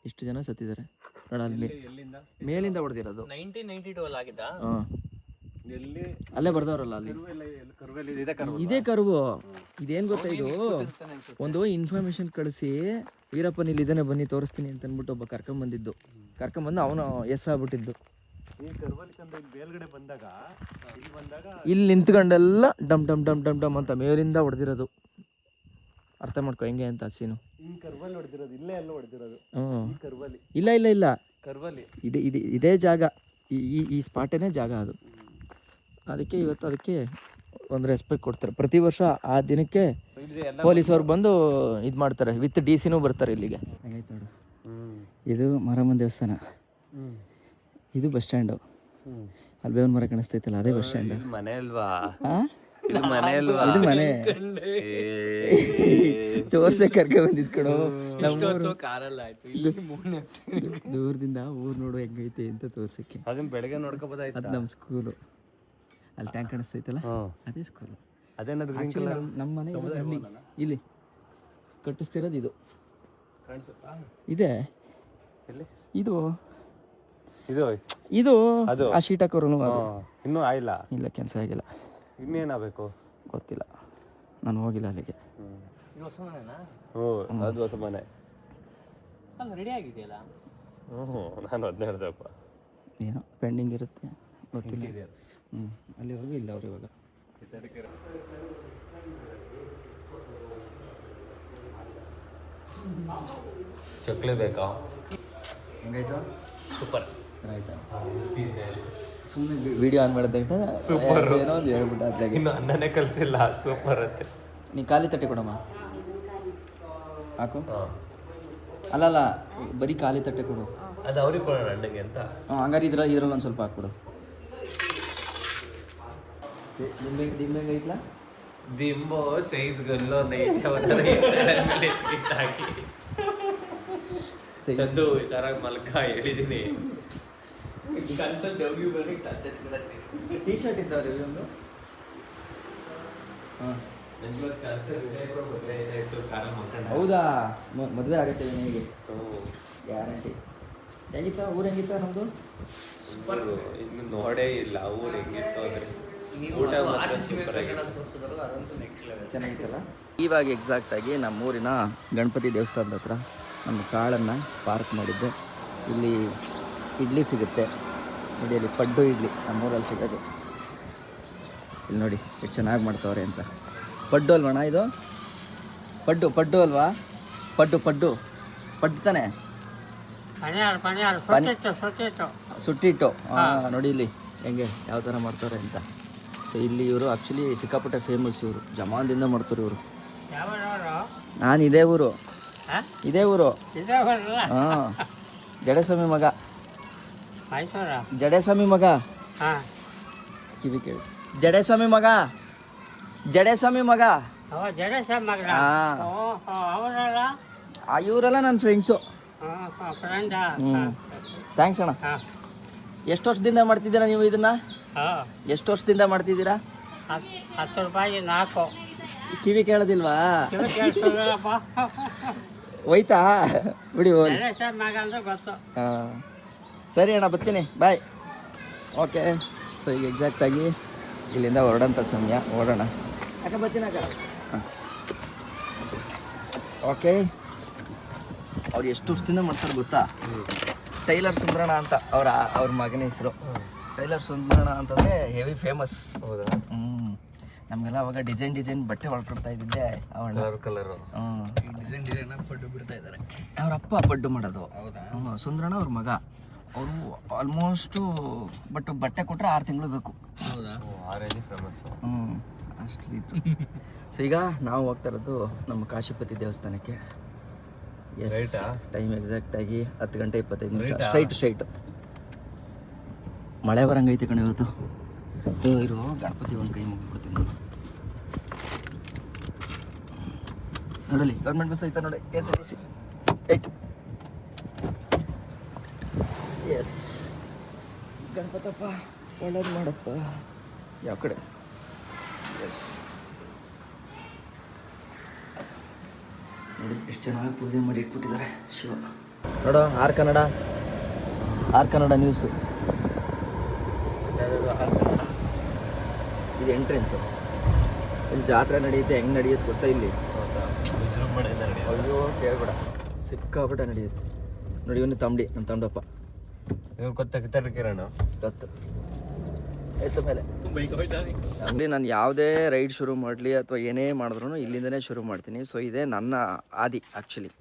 ಇಷ್ಟು ಜನ ಸತ್ತಿದ್ದಾರೆ ನೋಡಲ್ಲಿ. ಮೇಲಿಂದ ಹೊಡೆದಿರೋದು 1992 ಆಗಿದ್ದ. ಅಲ್ಲೇ ಬರ್ದವ್ರಲ್ಲ ಅಲ್ಲಿ. ಇದೇ ಕರುವು. ಇದೇನ್ ಗೊತ್ತಾ, ಇದು ಒಂದು ಇನ್ಫಾರ್ಮೇಶನ್ ಕಳಿಸಿ ವೀರಪ್ಪನ್ ಇಲ್ಲಿ ಇದಾನೆ ಬನ್ನಿ ತೋರಿಸ್ತೀನಿ ಅಂತ ಅಂದ್ಬಿಟ್ಟು ಒಬ್ಬ ಕರ್ಕೊಂಬಂದಿದ್ದು. ಕರ್ಕೊಂಬಂದು ಅವನು ಆಗ್ಬಿಟ್ಟಿದ್ದು. ಈ ಕರ್ವಲಿಕಂದ ಇಲ್ಲಿ ಮೇಲ್ಗಡೆ ಬಂದಾಗ ಇಲ್ಲಿ ಬಂದಾಗ ಇಲ್ಲಿ ನಿಂತ್ಕೊಂಡೆಲ್ಲ ಡಮ್ ಡಮ್ ಡಮ್ ಡಮ್ ಡಮ್ ಅಂತ ಮೇಲಿಂದ ಹೊಡೆದಿರೋದು. ಅರ್ಥ ಮಾಡ್ಕೊ ಹೆಂಗೆ ಅಂತ ಸೀನು. ಈ ಕರ್ವಲ್ಲಿ ಹೊಡೆದಿರೋದು, ಇಲ್ಲೇ ಎಲ್ಲ ಹೊಡೆದಿರೋದು. ಈ ಕರ್ವಲಿ ಇಲ್ಲ ಇಲ್ಲ ಇಲ್ಲ, ಕರ್ವಲಿ ಇದೇ ಜಾಗ, ಈ ಸ್ಪಾಟೇನೇ ಜಾಗ ಅದು. ಅದಕ್ಕೆ ಇವತ್ತು ಅದಕ್ಕೆ ಒಂದು ರೆಸ್ಪೆಕ್ಟ್ ಕೊಡ್ತಾರೆ. ಪ್ರತಿ ವರ್ಷ ಆ ದಿನಕ್ಕೆ ಪೊಲೀಸವ್ರು ಬಂದು ಇದು ಮಾಡ್ತಾರೆ, ವಿತ್ DC ಬರ್ತಾರೆ ಇಲ್ಲಿಗೆ. ಹಾಗೈತೆ ನೋಡು, ಇದು ಮಾರಮ್ಮನ ದೇವಸ್ಥಾನ, ಇದು ಬಸ್ ಸ್ಟ್ಯಾಂಡು. ಅಲ್ಲಿ ಬೇವನ್ ಮರ ಕಾಣಿಸ್ತೈತಲ್ಲ ಅದೇ ಬಸ್ ಸ್ಟ್ಯಾಂಡ್. ಮನೆ ಅಲ್ವಾ? ಇದು ಮನೆ ತೋರ್ಸೆ ಕರ್ಕೆ ಬಂದಿದ್ ಕಣೋ. ದೂರದಿಂದ ಊರ್ ನೋಡು ಹೆಂಗೈತೆ ಅಂತ ತೋರ್ಸಕ್ಕೆ. ಅದನ್ನ ಬೆಳಗ್ಗೆ ನೋಡ್ಕೋಬೋದಾಯ್ತು. ಅದು ನಮ್ಮ ಸ್ಕೂಲು. ಅಲ್ಲಿ ಟ್ಯಾಂಕ್ ಕಾಣಿಸ್ತೈತಲ್ಲ ಅದೇ ಸ್ಕೂಲು. ಅದೇನಾದ್ರು ನಮ್ಮ ಮನೆ ಇಲ್ಲಿ ಕಟ್ಟಿಸ್ತಿರೋದು ಇದು ಇದೆ. ಇದು ಇದು ಆ ಶೀಟ್ ಹಾಕೋರು ಇನ್ನೂ ಆಗಿಲ್ಲ. ಇಲ್ಲ, ಕೆಲಸ ಆಗಿಲ್ಲ. ಇನ್ನೇನಾಗಬೇಕು ಗೊತ್ತಿಲ್ಲ, ನಾನು ಹೋಗಿಲ್ಲ ಅಲ್ಲಿಗೆ. ಅದು ಹೊಸ ಮನೆ ರೆಡಿ ಆಗಿದೆಯಲ್ಲ. ನಾನು ಅದನ್ನೇ ಹೇಳ್ದಪ್ಪ. ಏನೋ ಪೆಂಡಿಂಗ್ ಇರುತ್ತೆ, ಗೊತ್ತಿಲ್ಲ. ಅಲ್ಲಿವರೆಗೂ ಇಲ್ಲ ಅವ್ರು ಇವಾಗ. ಚಕ್ಲಿ ಬೇಕಾ? ಹೆಂಗಾಯ್ತು? ಸೂಪರ್ ಆಯ್ತಾ? ಸುಮ್ಮನೆ ವಿಡಿಯೋ ಆನ್ ಮಾಡಿದ ಸೂಪರ್ ಏನೋ ಒಂದು ಹೇಳ್ಬಿಟ್ಟು ಅದಾಗೆ. ಇನ್ನು ಅನ್ನನೇ ಕಲಿಸಿಲ್ಲ, ಸೂಪರ್ ಅಂತೆ. ನೀ ಖಾಲಿ ತಟ್ಟೆ ಕೊಡಮ್ಮ ಹಾಕು. ಅಲ್ಲಲ್ಲ, ಬರೀ ಖಾಲಿ ತಟ್ಟೆ ಕೊಡು. ಅದು ಅವ್ರಿಗೆ ಕೊಡೋಣ ಅಣ್ಣಗೆ ಅಂತ. ಹಂಗಾರೆ ಇದ್ರಲ್ಲಿ ಒಂದು ಸ್ವಲ್ಪ ಹಾಕ್ಬಿಡು. ದಿಂಬೆ ಐತ್ಲಾ? ದಿಂಬೋ ಸೈಜ್ ಗಲ್ಲೋ ಹಾಕಿ ಚಂದು ಹುಷಾರಾಗಿ ಮಲ್ಕ ಹೇಳಿದೀನಿ. ಟೀ ಶರ್ಟ್ ಇದ್ದಾವ್ರಿ ಒಂದು. ಹೌದಾ? ಮದುವೆ ಆಗತ್ತೆ ನಿಮಗೆ ಗ್ಯಾರಂಟಿ. ಹೆಂಗಿತ್ತ ಊರು? ಹೆಂಗಿತ್ತ ನಮ್ಮದು? ಸೂಪರ್. ಇನ್ನು ನೋಡೇ ಇಲ್ಲ ಊರು ಹೆಂಗಿತ್ತು ಅಂದರೆ. ಊಟ ಚೆನ್ನಾಗಿತ್ತಲ್ಲ. ಇವಾಗ ಎಕ್ಸಾಕ್ಟಾಗಿ ನಮ್ಮೂರಿನ ಗಣಪತಿ ದೇವಸ್ಥಾನದ ಹತ್ರ ನಮ್ಮ ಕಾಳನ್ನು ಪಾರ್ಕ್ ಮಾಡಿದ್ದೆ. ಇಲ್ಲಿ ಇಡ್ಲಿ ಸಿಗುತ್ತೆ ನೋಡಿ, ಅಲ್ಲಿ ಪಡ್ಡು ಇಡ್ಲಿ ನಮ್ಮೂರಲ್ಲಿ ಸಿಗೋದು. ಇಲ್ಲಿ ನೋಡಿ ಎಷ್ಟು ಚೆನ್ನಾಗಿ ಮಾಡ್ತಾವ್ರೆ ಅಂತ. ಪಡ್ಡು ಅಲ್ವಣ್ಣ ಇದು? ಪಡ್ಡು ಅಲ್ವಾ? ಪಡ್ಡು ತಾನೆ? ಸುಟ್ಟಿಟ್ಟು. ಹಾಂ, ನೋಡಿ ಇಲ್ಲಿ ಹೆಂಗೆ ಯಾವ ಥರ ಮಾಡ್ತಾರೆ ಅಂತ. ಸೊ ಇಲ್ಲಿ ಇವರು ಆ್ಯಕ್ಚುಲಿ ಸಿಕ್ಕಾಪಟ್ಟೆ ಫೇಮಸ್. ಇವರು ಜಮಾನ್ದಿಂದ ಮಾಡ್ತಾರೆ ಇವರು. ನಾನು ಇದೇ ಊರು. ಹಾಂ, ಜಡೇಸ್ವಾಮಿ ಮಗ. ಜಡೇಸ್ವಾಮಿ ಮಗ. ಕಿವಿ ಕೇಳಿ. ಜಡೇಸ್ವಾಮಿ ಮಗ. ಇವರೆಲ್ಲ ನನ್ನ ಫ್ರೆಂಡ್ಸು. ಥ್ಯಾಂಕ್ಸ್ ಅಣ್ಣ. ಎಷ್ಟು ವರ್ಷದಿಂದ ಮಾಡ್ತಿದ್ದೀರಾ ನೀವು ಇದನ್ನ? ಎಷ್ಟು ವರ್ಷದಿಂದ ಮಾಡ್ತಿದ್ದೀರಾ? 10 ರೂಪಾಯಿ 4. ಕಿವಿ ಕೇಳೋದಿಲ್ವಾ? ಹೋಯ್ತಾ ಬಿಡಿ. ಹಾಂ, ಸರಿ ಅಣ್ಣ, ಬರ್ತೀನಿ, ಬಾಯ್. ಓಕೆ. ಸೊ ಈಗ ಎಕ್ಸಾಕ್ಟಾಗಿ ಇಲ್ಲಿಂದ ಹೊರಡೋಂಥ ಸಮಯ. ಓಡೋಣ. ಅಕ್ಕ ಬರ್ತೀನಿ ಅಕ್ಕ. ಹಾಂ, ಓಕೆ. ಅವ್ರು ಎಷ್ಟು ವರ್ಷದಿಂದ ಮಾಡ್ತಾರೆ ಗೊತ್ತಾ? ಟೈಲರ್ ಸುಂದರಣ ಅಂತ ಅವ್ರ ಮಗನ ಹೆಸರು. ಟೈಲರ್ ಸುಂದರಣ ಅಂತಂದರೆ ಹೆವಿ ಫೇಮಸ್. ಹೌದಾ? ನಮಗೆಲ್ಲ ಅವಾಗ ಡಿಸೈನ್ ಬಟ್ಟೆ ಹೊಳ್ಕೊಡ್ತಾ ಇದ್ದಿದ್ದೆ. ಕಲರು ಡಿಸೈನ್ ಪಡ್ಡು ಬಿಡ್ತಾ ಇದ್ದಾರೆ. ಅವ್ರ ಅಪ್ಪ ಪಡ್ಡು ಮಾಡೋದು. ಹೌದಾ? ಸುಂದರಣ ಅವ್ರ ಮಗ. ಅವರು ಆಲ್ಮೋಸ್ಟು ಬಟ್ಟೆ ಕೊಟ್ಟರೆ 6 ತಿಂಗಳು ಬೇಕು. ಹೌದಾ? ಆರೇಜ್ ಫೇಮಸ್. ಅಷ್ಟು ಇತ್ತು. ಸೊ ಈಗ ನಾವು ಹೋಗ್ತಾ ಇರೋದು ನಮ್ಮ ಕಾಶಿಪತಿ ದೇವಸ್ಥಾನಕ್ಕೆ. ಟೈಮ್ ಎಕ್ಸಾಕ್ಟಾಗಿ 10 ಗಂಟೆ 25 ನಿಮಿಷ. ಸ್ಟ್ರೈಟ್. ಮಳೆ ಬರಂಗೈತೆ ಕಣೆ ಇವತ್ತು. ಇರೋ ಗಣಪತಿ ಒಂದು ಕೈ ಮುಗಿಬಿಡ್ತೀನಿ ನೋಡಲಿ. ಗೌರ್ಮೆಂಟ್ ಬಸ್ ಐತೆ ನೋಡಿ, KSRTC. ರೈಟ್. ಎಸ್, ಗಣಪತಪ್ಪ ಒಳ್ಳೇದು ಮಾಡಪ್ಪ. ಯಾವ ಕಡೆ? ಎಸ್, ನೋಡಿ ಎಷ್ಟು ಚೆನ್ನಾಗಿ ಪೂಜೆ ಮಾಡಿ ಇಟ್ಬಿಟ್ಟಿದ್ದಾರೆ ಶಿವ. ನೋಡೋ ಆರ್ ಕನ್ನಡ ನ್ಯೂಸು. ಇದು ಎಂಟ್ರೆನ್ಸು. ಇಲ್ಲಿ ಜಾತ್ರೆ ನಡೆಯುತ್ತೆ. ಹೆಂಗೆ ನಡೆಯುತ್ತೆ ಗೊತ್ತಾ ಇಲ್ಲಿ? ಅಯ್ಯೋ ಕೇಳ್ಬೇಡ, ಸಿಕ್ಕಾಪಟ್ಟೆ ನಡೆಯುತ್ತೆ. ನೋಡಿ ಇವನು ನಮ್ಮ ತಮ್ಮಡಪ್ಪ. ಇವ್ರು ಗೊತ್ತಾ ಕಿತ್ತಡಿ ಕಿರಣ್? ಗೊತ್ತು. ಆಯ್ತು ಮೇಲೆ ಅಲ್ಲಿ ನಾನು ಯಾವುದೇ ರೈಡ್ ಶುರು ಮಾಡಲಿ ಅಥವಾ ಏನೇ ಮಾಡಿದ್ರು ಇಲ್ಲಿಂದನೇ ಶುರು ಮಾಡ್ತೀನಿ. ಸೊ ಇದೇ ನನ್ನ ಆದಿ ಆ್ಯಕ್ಚುಲಿ.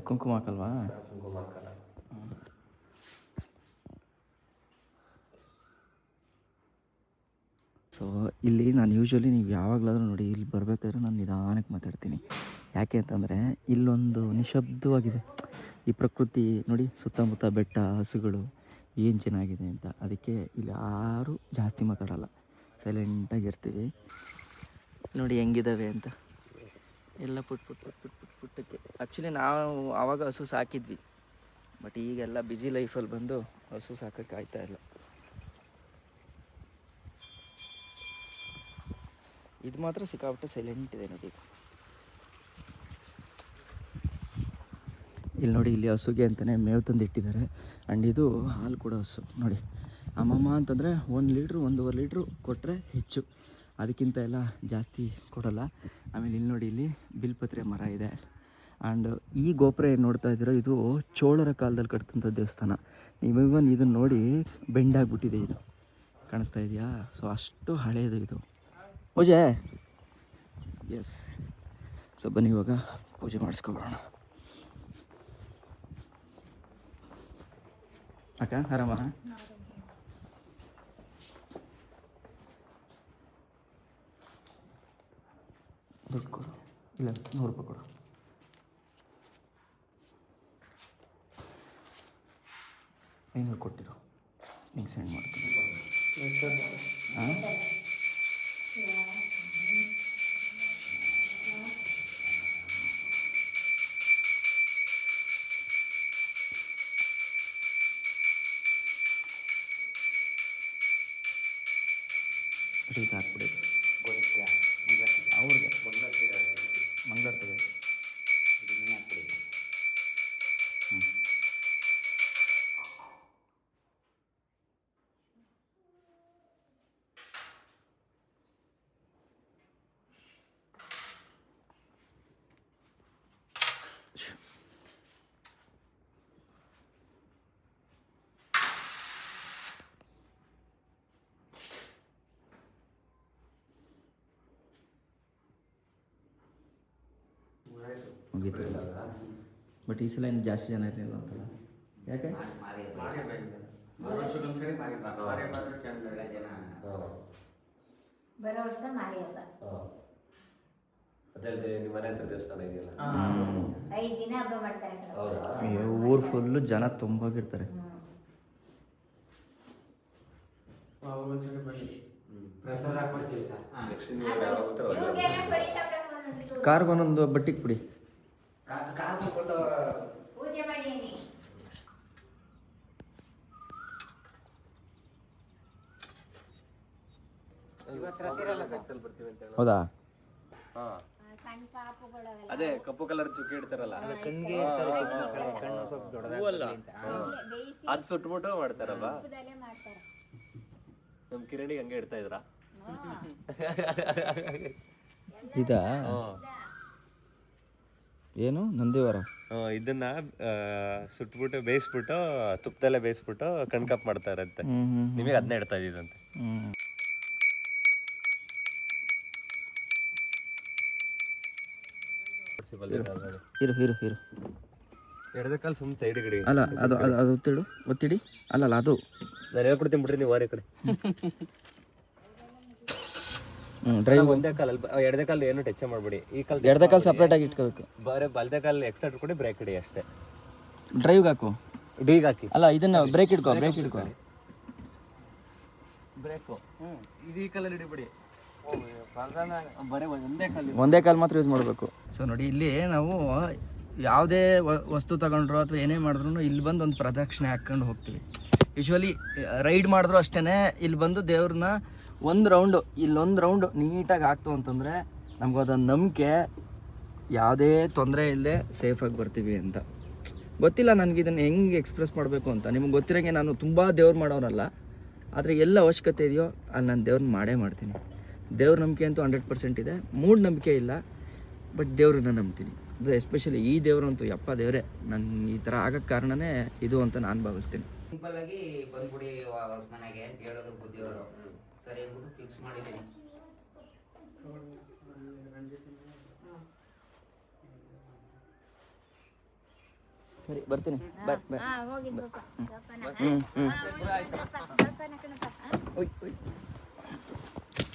ಕುಂಕುಮ ಹಾಕಲ್ವಾ? ಕುಂಕುಮ ಹಾಕಲ್ಲ. ಸೊ ಇಲ್ಲಿ ನಾನು ಯೂಶ್ವಲಿ ನೀವು ಯಾವಾಗಲಾದ್ರೂ ನೋಡಿ ಇಲ್ಲಿ ಬರಬೇಕಾದ್ರೆ ನಾನು ನಿಧಾನಕ್ಕೆ ಮಾತಾಡ್ತೀನಿ. ಯಾಕೆ ಅಂತಂದರೆ ಇಲ್ಲೊಂದು ನಿಶಬ್ದವಾಗಿದೆ. ಈ ಪ್ರಕೃತಿ ನೋಡಿ, ಸುತ್ತಮುತ್ತ ಬೆಟ್ಟ, ಹಸುಗಳು ಏನು ಚೆನ್ನಾಗಿದೆ ಅಂತ. ಅದಕ್ಕೆ ಇಲ್ಲಿ ಯಾರೂ ಜಾಸ್ತಿ ಮಾತಾಡಲ್ಲ, ಸೈಲೆಂಟಾಗಿರ್ತೀವಿ. ನೋಡಿ ಹೆಂಗಿದ್ದಾವೆ ಅಂತ ಎಲ್ಲ ಪುಟ್ಟಕ್ಕೆ. ಆ್ಯಕ್ಚುಲಿ ನಾವು ಆವಾಗ ಹಸು ಸಾಕಿದ್ವಿ, ಬಟ್ ಈಗೆಲ್ಲ ಬ್ಯುಸಿ ಲೈಫಲ್ಲಿ ಬಂದು ಹಸು ಸಾಕೋಕ್ಕೆ ಆಗ್ತಾ ಇಲ್ಲ. ಇದು ಮಾತ್ರ ಸಿಕ್ಕಾಪಟ್ಟೆ ಸೈಲೆಂಟ್ ಇದೆ ನೋಡಿ. ಇಲ್ಲಿ ನೋಡಿ, ಇಲ್ಲಿ ಹಸುಗೆ ಅಂತಲೇ ಮೇವು ತಂದು ಇಟ್ಟಿದ್ದಾರೆ. ಆ್ಯಂಡ್ ಇದು ಹಾಲು ಕೊಡೋ ಹಸು ನೋಡಿ. ಅಮ್ಮಮ್ಮ ಅಂತಂದರೆ 1 ಲೀಟ್ರು 1.5 ಲೀಟ್ರು ಕೊಟ್ಟರೆ ಹೆಚ್ಚು, ಅದಕ್ಕಿಂತ ಎಲ್ಲ ಜಾಸ್ತಿ ಕೊಡೋಲ್ಲ. ಆಮೇಲೆ ಇಲ್ಲಿ ನೋಡಿ, ಇಲ್ಲಿ ಬಿಲ್ಪತ್ರೆ ಮರ ಇದೆ. ಆ್ಯಂಡ್ ಈ ಗೋಪುರ ಏನು ನೋಡ್ತಾ ಇದ್ದೀರೋ ಇದು ಚೋಳರ ಕಾಲದಲ್ಲಿ ಕಟ್ಟಿದಂಥ ದೇವಸ್ಥಾನ. ನೀವು ಇವನ್ ಇದನ್ನು ನೋಡಿ ಬೆಂಡಾಗ್ಬಿಟ್ಟಿದೆ, ಇದು ಕಾಣಿಸ್ತಾ ಇದೆಯಾ? ಸೊ ಅಷ್ಟು ಹಳೆಯದು ಇದು. ಪೂಜೆ ಎಸ್. ಸೊ ಬನ್ನಿ ಇವಾಗ ಪೂಜೆ ಮಾಡಿಸ್ಕೊಬೋಣ. ಅಕ್ಕ ಆರಾಮ? ದುಡ್ಡು ಕೊಡು, ಇಲ್ಲ 100 ರೂಪಾಯಿ ಕೊಡು. ಐನೂರು ಕೊಟ್ಟಿರು, ನಿಂಗೆ ಸೆಂಡ್ ಮಾಡ್ತೀನಿ. ಹಾಂ, ಇದು ಹಾಕ್ಬಿಡಿ ಅವ್ರಿಗೆ ಮಂಗಳಾರತಿಗೆ ಮುಗೀತು. ಬಟ್ ಈ ಸಲ ಇನ್ನು ಜಾಸ್ತಿ ಜನ ಇರಲಿಲ್ಲ ಅಂತಲ್ಲ, ಯಾಕೆ? ಬರೋ ವರ್ಷ ಮಾರಿ ಹಬ್ಬ ಅದಲ್ಲದೆ ನಿಮ್ಮ ಮನೆ ಹತ್ರ ದೇವಸ್ಥಾನ ಇದೆಯಲ್ಲ, 5 ದಿನ ಹಬ್ಬ ಮಾಡ್ತಾರೆ. ಊರು ಫುಲ್ಲು ಜನ ತುಂಬೋಗಿರ್ತಾರೆ. ಕಾರ್ಗೆ ಒಂದೊಂದು ಬಟ್ಟಿಗೆ ಬಿಡಿ. ಪೂಜೆ ಮಾಡಿ. ಹೌದಾ? ಸಣ್ಣ ಪಾಪುಗಳವೆಲ್ಲ ಅದೇ ಕಪ್ಪು ಕಲರ್ ಚುಕ್ಕಿ ಇಡ್ತಾರಲ್ಲ, ಕಣ್ಣಿಗೆ ಕಣ್ಣು ಸ್ವಲ್ಪ ದೊಡ್ಡದಾಗಲ್ಲ ಅಂತ. ಬೇಯಿಸಿ ಅದು ಸುಟ್ಬಿಟ್ಟು ಮಾಡ್ತಾರಲ್ಲ. ತುಪ್ಪದಲ್ಲೇ ಮಾಡ್ತಾರೆ. ನಮ್ಮ ಕಿರಣಿಗೆ ಹಂಗೆ ಇಡ್ತಾ ಇದ್ರಾ? ಇದಾ ಏನು ನಂದಿವರ? ಇದನ್ನ ಸುಟ್ಬಿಟ್ಟು ಬೇಯಿಸ್ಬಿಟ್ಟು ತುಪ್ಪದಲ್ಲೇ ಬೇಯಿಸ್ಬಿಟ್ಟು ಕಣ್ಕಪ್ ಮಾಡ್ತಾರಂತೆ. ನಿಮಗೆ ಅದನ್ನೇ ಇಡ್ತಾ ಇದ್ದಂತೆ. ಇರು ಇರು ಇರು. ಎಡದ ಕಾಲು ಸುಮ್ಮನೆ ಸೈಡ್ ಇಡಿ. ಅಲ್ಲ ಅದು ಅದು ಅದು ಒತ್ತಿಡು, ಒತ್ತಿಡಿ. ಅಲ್ಲ ಅದು ನಾನು ಹೇಳ್ಕೊಡ್ತೀನಿ ಬಿಡ್ರಿ, ನೀವು ವಾರ ಕಡೆ. ಡ್ರೈವ್ ಒಂದೇ ಕಾಲಲ್ಲಿ ಎಡದ ಕಾಲು ಏನು ಟಚ್ ಮಾಡ್ಬಿಡಿ. ಈ ಕಾಲು ಎಡದ ಕಾಲು ಸಪ್ರೇಟಾಗಿ ಇಟ್ಕೋಬೇಕು. ಬರೀ ಬಲ್ದೆ ಕಾಲು ಎಕ್ಸ್ಟ್ರಾ ಇಟ್ಕೊಡಿ, ಬ್ರೇಕ್ ಇಡಿ ಅಷ್ಟೇ. ಡ್ರೈವ್ಗೆ ಹಾಕು, ಡೀಗ್ ಹಾಕಿ. ಅಲ್ಲ ಇದನ್ನ ಬ್ರೇಕ್ ಇಟ್ಕೋ, ಬ್ರೇಕ್ ಇಟ್ಕೋ. ಬ್ರೇಕು ಇದು ಈ ಕಾಲಲ್ಲಿ ಹಿಡಿಬಿಡಿ. ಬರೀ ಒಂದೇ ಕಾಲು ಮಾತ್ರ ಯೂಸ್ ಮಾಡಬೇಕು. ಸೊ ನೋಡಿ, ಇಲ್ಲಿ ನಾವು ಯಾವುದೇ ವಸ್ತು ತಗೊಂಡ್ರು ಅಥವಾ ಏನೇ ಮಾಡಿದ್ರು ಇಲ್ಲಿ ಬಂದು ಒಂದು ಪ್ರದಕ್ಷಿಣೆ ಹಾಕ್ಕೊಂಡು ಹೋಗ್ತೀವಿ. ಯೂಶ್ವಲಿ ರೈಡ್ ಮಾಡಿದ್ರು ಅಷ್ಟೇ, ಇಲ್ಲಿ ಬಂದು ದೇವ್ರನ್ನ ಇಲ್ಲೊಂದು ರೌಂಡು ನೀಟಾಗಿ ಹಾಕ್ತು ಅಂತಂದರೆ ನಮ್ಗೆ ಅದೊಂದು ನಂಬಿಕೆ, ಯಾವುದೇ ತೊಂದರೆ ಇಲ್ಲದೆ ಸೇಫಾಗಿ ಬರ್ತೀವಿ ಅಂತ. ಗೊತ್ತಿಲ್ಲ ನನಗೆ ಇದನ್ನು ಹೆಂಗೆ ಎಕ್ಸ್ಪ್ರೆಸ್ ಮಾಡಬೇಕು ಅಂತ. ನಿಮ್ಗೆ ಗೊತ್ತಿರೋಂಗೆ ನಾನು ತುಂಬ ದೇವ್ರು ಮಾಡೋನಲ್ಲ, ಆದರೆ ಎಲ್ಲ ಅವಶ್ಯಕತೆ ಇದೆಯೋ ಅಲ್ಲಿ ನಾನು ದೇವ್ರನ್ನ ಮಾಡೇ ಮಾಡ್ತೀನಿ. ದೇವ್ರ ನಂಬಿಕೆ ಅಂತೂ 100% ಇದೆ. ಮೂಢನಂಬಿಕೆ ಇಲ್ಲ, ಬಟ್ ದೇವ್ರನ್ನ ನಂಬ್ತೀನಿ. ಅದು ಎಸ್ಪೆಷಲಿ ಈ ದೇವ್ರಂತೂ ಯಪ್ಪ ದೇವರೇ, ನನ್ನ ಈ ಥರ ಆಗೋಕ್ಕೆ ಕಾರಣನೇ ಇದು ಅಂತ ನಾನು ಭಾವಿಸ್ತೀನಿ. ಸಿಂಪಲ್ ಆಗಿ ಬಂದ್ಬಿಡಿ ಹೊಸ ಮನೆಗೆ ಅಂತ ಹೇಳಿದ್ರು ಬುದ್ಧಿಯವರು. ಸರಿ ಅಂದ್ಬಿಟ್ಟು ಫಿಕ್ಸ್ ಮಾಡಿದ್ದೀನಿ. ಸರಿ ಬರ್ತೀನಿ, ಬಾಯ್ ಬಾಯ್. ಹೋಗಿದ್ದಪ್ಪ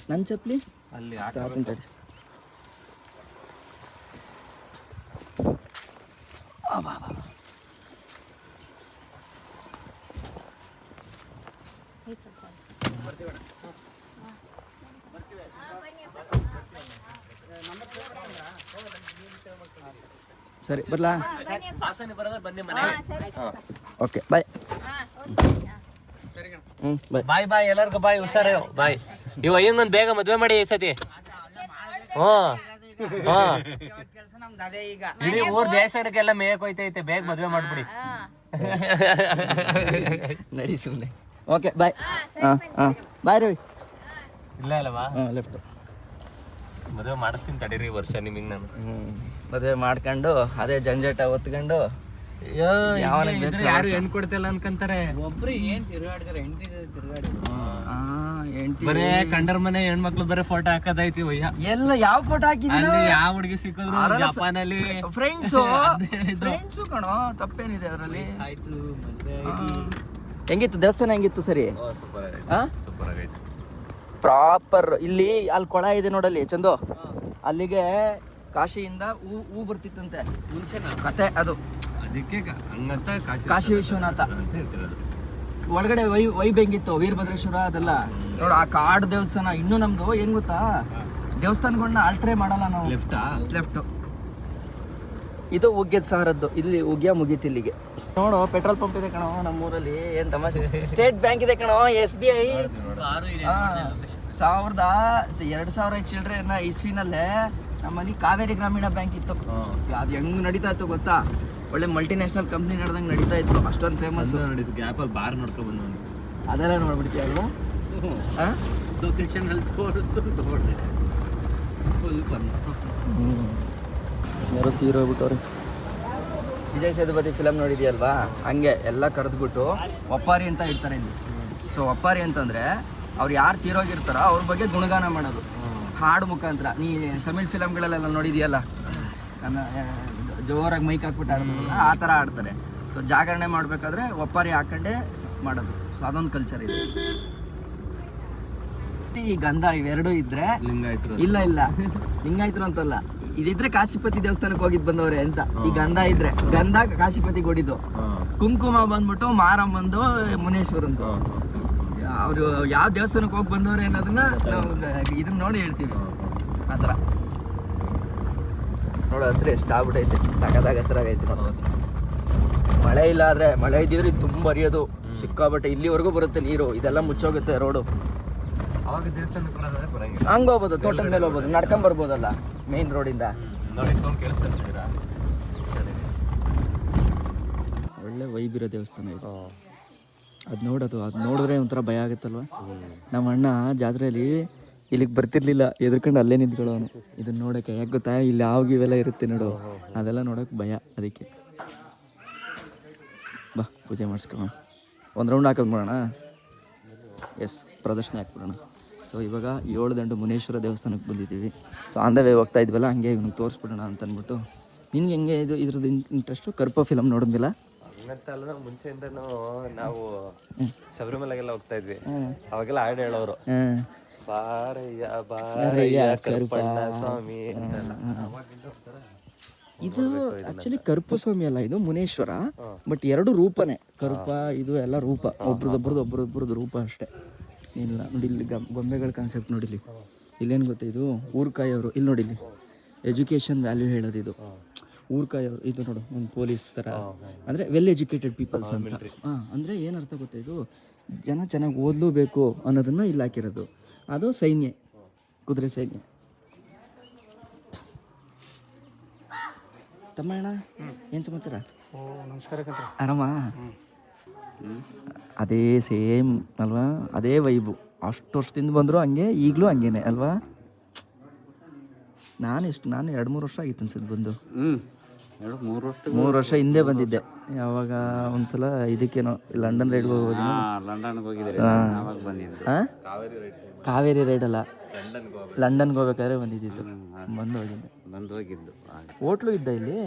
ನನ್ನ ಚಪ್ಪಲಿ ಅಲ್ಲಿ ತಗೊಂತಾರೆ. ಸರಿ ಬರ್ಲಾ? ಹಾಸನ ಬರೋದ್ರೆ ಬನ್ನಿ ಮನೆ. ಹಾಂ ಓಕೆ ಬಾಯ್. ಬಾಯ್ ಬಾಯ್ ಬಾಯ್, ಎಲ್ಲರಿಗೂ ಬಾಯ್, ಹುಷಾರೇ ಬಾಯ್. ಇವ ಹಿಂಗೊಂದು ಬೇಗ ಮದ್ವೆ ಮಾಡಿ ಈ ಸತಿ. ಕೆಲಸ ನಮ್ದು ಅದೇ ಈಗ. ಇಡೀ ಊರ್ ದೇಶಕ್ಕೆಲ್ಲ ಮೇಯಕ್ ಹೋಯ್ತೈತೆ, ಬೇಗ ಮದ್ವೆ ಮಾಡ್ಬಿಡಿ. ನಡಿ ಸುಮ್ಮನೆ. Okay bye. ಹಾಂ ಹಾಂ ಬಾಯ್ ರವಿ. ಇಲ್ಲ ಅಲ್ಲವಾ? ಹಾಂ ಲೆಫ್ಟ್. ಮದುವೆ ಮಾಡಿಸ್ತೀನಿ ತಡೀರಿ ಈ ವರ್ಷ ನಿಮಗೆ ನಾನು. ಮದುವೆ ಮಾಡ್ಕೊಂಡು ಅದೇ ಜಂಜಾಟ ಹೊತ್ಕೊಂಡು ಯಾರು ಹೆಣ್ಣು ಕೊಡ್ತಿಲ್ಲ ಅನ್ಕಂತಾರೆ. ಒಬ್ರು ಏನ್ ತಿರುಗಾಡ್ತಾರೆ, ಹೆಂಡತಿ ತಿರುಗಾಡಿ. ಬರೇ ಕಂಡರ್ ಮನೆ ಹೆಣ್ಮಕ್ಳು ಬರೇ ಫೋಟೋ ಹಾಕೋದೈತಿ ಒಯ್ಯ. ಎಲ್ಲ ಯಾವ ಫೋಟೋ ಹಾಕಿದ್ದೀನಿ? ಅಲ್ಲಿ ಯಾವ ಹುಡುಗಿ ಸಿಕ್ಕಿದ್ರು ಜಪಾನಲ್ಲಿ ಫ್ರೆಂಡ್ಸು ಕಣೋ, ತಪ್ಪೇನಿದೆ ಅದರಲ್ಲಿ. ಆಯ್ತು ಮದ್ವೆ ಹೆಂಗಿತ್ತು ದೇವಸ್ಥಾನ? ಹೆಂಗಿತ್ತು? ಸರಿ, ಸೂಪರ್ ಹಾ ಸೂಪರ್ ಆಗೈತೆ. ಪ್ರಾಪರ್ ಇಲ್ಲಿ ಅಲ್ಲಿ ಕೊಳ ಇದೆ ನೋಡಲ್ಲಿ ಚಂದು, ಅಲ್ಲಿಗೆ ಕಾಶಿಯಿಂದ ಹೂ ಬರ್ತಿತ್ತಂತೆ ಮುಂಚೆನ ಕತೆ ಅದು. ಅದಕ್ಕೆ ಹಂಗಂತ ಕಾಶಿ ವಿಶ್ವನಾಥ ಅಂತ ಹೇಳ್ತಿರೋದು. ಒಳಗಡೆ ವೈಬ್ ಹೆಂಗಿತ್ತು, ವೀರಭದ್ರೇಶ್ವರ ಅದೆಲ್ಲ ನೋಡು. ಆ ಕಾಡು ದೇವಸ್ಥಾನ. ಇನ್ನೂ ನಮ್ದು ಏನ್ ಗೊತ್ತಾ, ದೇವಸ್ಥಾನಗಳನ್ನ ಆಲ್ಟ್ರೇ ಮಾಡಲ್ಲ ನಾವು. ಲೆಫ್ಟ್ ಇದು ಉಗ್ಗೆದ್ ಸಾರದ್ದು. ಇಲ್ಲಿ ಉಗ್ಯ ಮುಗೀತಿ ಇಲ್ಲಿಗೆ. ನೋಡು ಪೆಟ್ರೋಲ್ ಪಂಪ್ ಇದೆ ಕಣೋ ನಮ್ಮೂರಲ್ಲಿ. ಏನ್ ತಮಾಷೆ. ಸ್ಟೇಟ್ ಬ್ಯಾಂಕ್ ಇದೆ ಕಣೋ, SBI. 2000 ಚಿಲ್ಡ್ರೆ ಇಸ್ವಿನಲ್ಲೇ ನಮ್ಮಲ್ಲಿ ಕಾವೇರಿ ಗ್ರಾಮೀಣ ಬ್ಯಾಂಕ್ ಇತ್ತು. ಅದು ಹೆಂಗ್ ನಡೀತಾ ಇತ್ತು ಗೊತ್ತಾ, ಒಳ್ಳೆ ಮಲ್ಟಿನ್ಯಾಷನಲ್ ಕಂಪ್ನಿ ನಡೆದಂಗೆ ನಡೀತಾ ಇತ್ತು. ಅಷ್ಟೊಂದು ಫೇಮಸ್. ಗ್ಯಾಪಲ್ಲಿ ಬಾರ್ ನೋಡ್ಕೊಂಡು ಬಂದು ಅದೆಲ್ಲ ನೋಡ್ಬಿಡ್ತೀಯ ಅಲ್ವಾ? ಲೊಕೇಶನ್ ಅಲ್ಲಿ ತೋರಿಸ್ತು ನೋಡಿದೆ. Full fun. ಯಾರೋ ತೀರೋಗ್ಬಿಟ್ಟವ್ರೆ. ವಿಜಯ್ ಸೇತುಪತಿ ಫಿಲಮ್ ನೋಡಿದ್ಯಲ್ವಾ, ಹಂಗೆ ಎಲ್ಲ ಕರೆದ್ಬಿಟ್ಟು ಒಪ್ಪಾರಿ ಅಂತ ಇರ್ತಾರೆ ಇಲ್ಲಿ. ಸೊ ಒಪ್ಪಾರಿ ಅಂತಂದರೆ ಅವ್ರು ಯಾರು ತೀರೋಗಿರ್ತಾರೋ ಅವ್ರ ಬಗ್ಗೆ ಗುಣಗಾನ ಮಾಡೋದು ಹಾಡು ಮುಖಾಂತರ. ನೀ ತಮಿಳ್ ಫಿಲಮ್ಗಳಲ್ಲೆಲ್ಲ ನೋಡಿದ್ಯಲ್ಲ, ನನ್ನ ಜೋರಾಗಿ ಮೈಕ್ ಹಾಕ್ಬಿಟ್ಟು ಆಡ್ತಾರಲ್ಲ, ಆ ಥರ ಆಡ್ತಾರೆ. ಸೊ ಜಾಗರಣೆ ಮಾಡಬೇಕಾದ್ರೆ ಒಪ್ಪಾರಿ ಹಾಕೊಂಡೇ ಮಾಡೋದು. ಸೊ ಅದೊಂದು ಕಲ್ಚರ್ ಇದೆ. ಈ ಗಂಧ ಇವೆರಡೂ ಇದ್ರೆ ಲಿಂಗಾಯತರು. ಇಲ್ಲ ಲಿಂಗಾಯತರು ಅಂತಲ್ಲ, ಇದಿದ್ರೆ ಕಾಶಿಪತಿ ದೇವಸ್ಥಾನಕ್ಕೆ ಹೋಗಿದ್ ಬಂದವ್ರೆ ಅಂತ. ಈ ಗಂಧ ಇದ್ರೆ ಗಂಧ ಕಾಶಿಪತಿಗೆ ಹೊಡಿದು, ಕುಂಕುಮ ಬಂದ್ಬಿಟ್ಟು ಮಾರಮ್ಮಂದು ಮುನೇಶ್ವರಂದು. ಅವರು ಯಾವ ದೇವಸ್ಥಾನಕ್ಕೆ ಹೋಗಿ ಬಂದವ್ರೆ ಅನ್ನೋದನ್ನ ನಾವು ಇದನ್ನ ನೋಡಿ ಹೇಳ್ತೀವಿ. ಆ ಥರ ನೋಡು. ಹಸಿರು ಎಷ್ಟು ಆಗ್ಬಿಟ್ಟೈತೆ, ಸಖತ್ತಾಗಿ ಹಸಿರಾಗೈತೆ. ಮಳೆ ಇಲ್ಲ ಆದ್ರೆ, ಮಳೆ ಇದ್ದಿದ್ರೆ ಇದು ತುಂಬ ಹರಿಯೋದು ಸಿಕ್ಕಾಬಟ್ಟೆ. ಇಲ್ಲಿವರೆಗೂ ಬರುತ್ತೆ ನೀರು, ಇದೆಲ್ಲ ಮುಚ್ಚೋಗುತ್ತೆ ರೋಡು. ಅವಾಗ ದೇವಸ್ಥಾನಕ್ಕೆ ಬರೋದಾದ್ರೆ ಬರಂಗಿಲ್ಲ. ಹಂಗೆ ಹೋಗ್ಬೋದು, ತೋಟದ ಮೇಲೆ ಹೋಗ್ಬೋದು, ನಡ್ಕೊಂಡ್ ಬರ್ಬೋದಲ್ಲ ಮೇನ್ ರೋಡಿಂದ. ನೋಡಿ ಸೌಂಡ್ ಕೇಳಿಸ್ಕೊಳ್ತಿದ್ದೀರಾ? ಒಳ್ಳೆ ವೈಬಿರೋ ದೇವಸ್ಥಾನ ಇದು. ಅದು ನೋಡಿದ್ರೆ ಒಂಥರ ಭಯ ಆಗುತ್ತಲ್ವ. ನಮ್ಮ ಅಣ್ಣ ಜಾತ್ರೆಯಲ್ಲಿ ಇಲ್ಲಿಗೆ ಬರ್ತಿರ್ಲಿಲ್ಲ, ಎದ್ರಕೊಂಡು ಅಲ್ಲೇ ನಿಂತ್ಕೊಳ್ಳೋನು ಇದನ್ನ ನೋಡೋಕ್ಕೆ. ಯಾಕೆ ಗೊತ್ತಾ, ಇಲ್ಲಿ ಹಾವು ಇವೆಲ್ಲ ಇರುತ್ತೆ ನೋಡು, ಅದೆಲ್ಲ ನೋಡೋಕೆ ಭಯ. ಅದಕ್ಕೆ ಬಾ ಪೂಜೆ ಮಾಡಿಸ್ಕೊಳ್ಳೋಣ, ಒಂದು ರೌಂಡ್ ಹಾಕೋದ್ಬಿಡೋಣ. ಎಸ್, ಪ್ರದರ್ಶನ ಹಾಕ್ಬಿಡೋಣ. ಸೊ ಇವಾಗ 7 ದಂಡು ಮುನೇಶ್ವರ ದೇವಸ್ಥಾನಕ್ಕೆ ಬಂದಿದ್ದೀವಿ. ಸೊ ಆನ್ ದ ವೇ ಹೋಗ್ತಾ ಇದ್ವಲ್ಲ, ಹಂಗೆ ಇವ್ನಿಗೆ ತೋರಿಸ್ಬಿಡೋಣ ಅಂತ ಅಂದ್ಬಿಟ್ಟು. ನಿನ್ಗೆ ಹೆಂಗೆ ಇದ್ರದ್ದು ಇಂಟ್ರೆಸ್ಟು? ಕರ್ಪ ಫಿಲಮ್ ನೋಡಿದ್ದಿಲ್ಲ? ಹಂಗಂತ ಅಲ್ಲ, ಮುಂಚೆಯಿಂದನೂ ನಾವು ಶಬರಿಮಲೆಗೆಲ್ಲ ಹೋಗ್ತಾ ಇದ್ವಿ. ಅವಾಗೆಲ್ಲ ಹಾಡು ಹೇಳೋರು, ಬಾರಯ್ಯ ಬಾರಯ್ಯ ಕರುಪಣ್ಣ ಸ್ವಾಮಿ ಅಂತೆಲ್ಲ. ಇದು ಆಕ್ಚುಲಿ ಕರುಪ ಸ್ವಾಮಿ ಅಲ್ಲ, ಇದು ಮುನೇಶ್ವರ. ಬಟ್ ಎರಡು ರೂಪನೇ, ಕರುಪ ಇದು ಎಲ್ಲ ರೂಪ. ಒಬ್ರದ್ದು ರೂಪ ಅಷ್ಟೇ. ಇಲ್ಲ ನೋಡಿ, ಇಲ್ಲಿ ಗೊಂಬೆಗಳ ಕಾನ್ಸೆಪ್ಟ್ ನೋಡಿಲಿ. ಇಲ್ಲೇನು ಗೊತ್ತಾ, ಇದು ಊರ್ಕಾಯವರು. ಇಲ್ಲಿ ನೋಡಿಲಿ, ಎಜುಕೇಷನ್ ವ್ಯಾಲ್ಯೂ ಹೇಳೋದು ಇದು. ಊರ್ಕಾಯವರು ಇದು ನೋಡು, ಒಂದು ಪೊಲೀಸ್ ಥರ, ಅಂದರೆ ವೆಲ್ ಎಜುಕೇಟೆಡ್ ಪೀಪಲ್ಸ್ ಅಂತ. ಅಂದರೆ ಏನರ್ಥ ಗೊತ್ತಾ, ಇದು ಜನ ಚೆನ್ನಾಗಿ ಓದಲೇಬೇಕು ಅನ್ನೋದನ್ನು ಇಲ್ಲಿ ಹಾಕಿರೋದು. ಅದು ಸೈನ್ಯ, ಕುದುರೆ ಸೈನ್ಯ. ತಮ್ಮ ಅಣ್ಣ ಏನು ಸಮಾಚಾರ? ನಮಸ್ಕಾರ ಕಣ್ರಿ. ಆರಾಮ? ಅದೇ ಸೇಮ್ ಅಲ್ವಾ, ಅದೇ ವೈಬು. ಅಷ್ಟು ವರ್ಷದಿಂದ ಬಂದರು ಹಂಗೆ, ಈಗಲೂ ಹಂಗೇನೆ ಅಲ್ವಾ? ನಾನು 2-3 ವರ್ಷ ಆಗಿತ್ತು ಅನ್ಸುತ್ತೆ ಬಂದು. 3 ವರ್ಷ ಹಿಂದೆ ಬಂದಿದ್ದೆ. ಯಾವಾಗ ಒಂದ್ಸಲ ಇದಕ್ಕೇನೋ ಲಂಡನ್ ರೈಡ್ಗೆ ಹೋಗೋದು. ಲಂಡನ್ಗೆ ಹೋಗಿದ್ದೀರಿ? ಆವಾಗ ಬಂದಿದ್ದು. ಕಾವೇರಿ ರೈಡ್ ಅಲ್ಲ, ಲಂಡನ್ಗೆ ಹೋಗ್ಬೇಕಾದ್ರೆ ಬಂದಿದ್ದು. ಬಂದು ಹೋಗಿದ್ದು. ಹೋಟ್ಲು ಇದ್ದ ಇಲ್ಲಿ?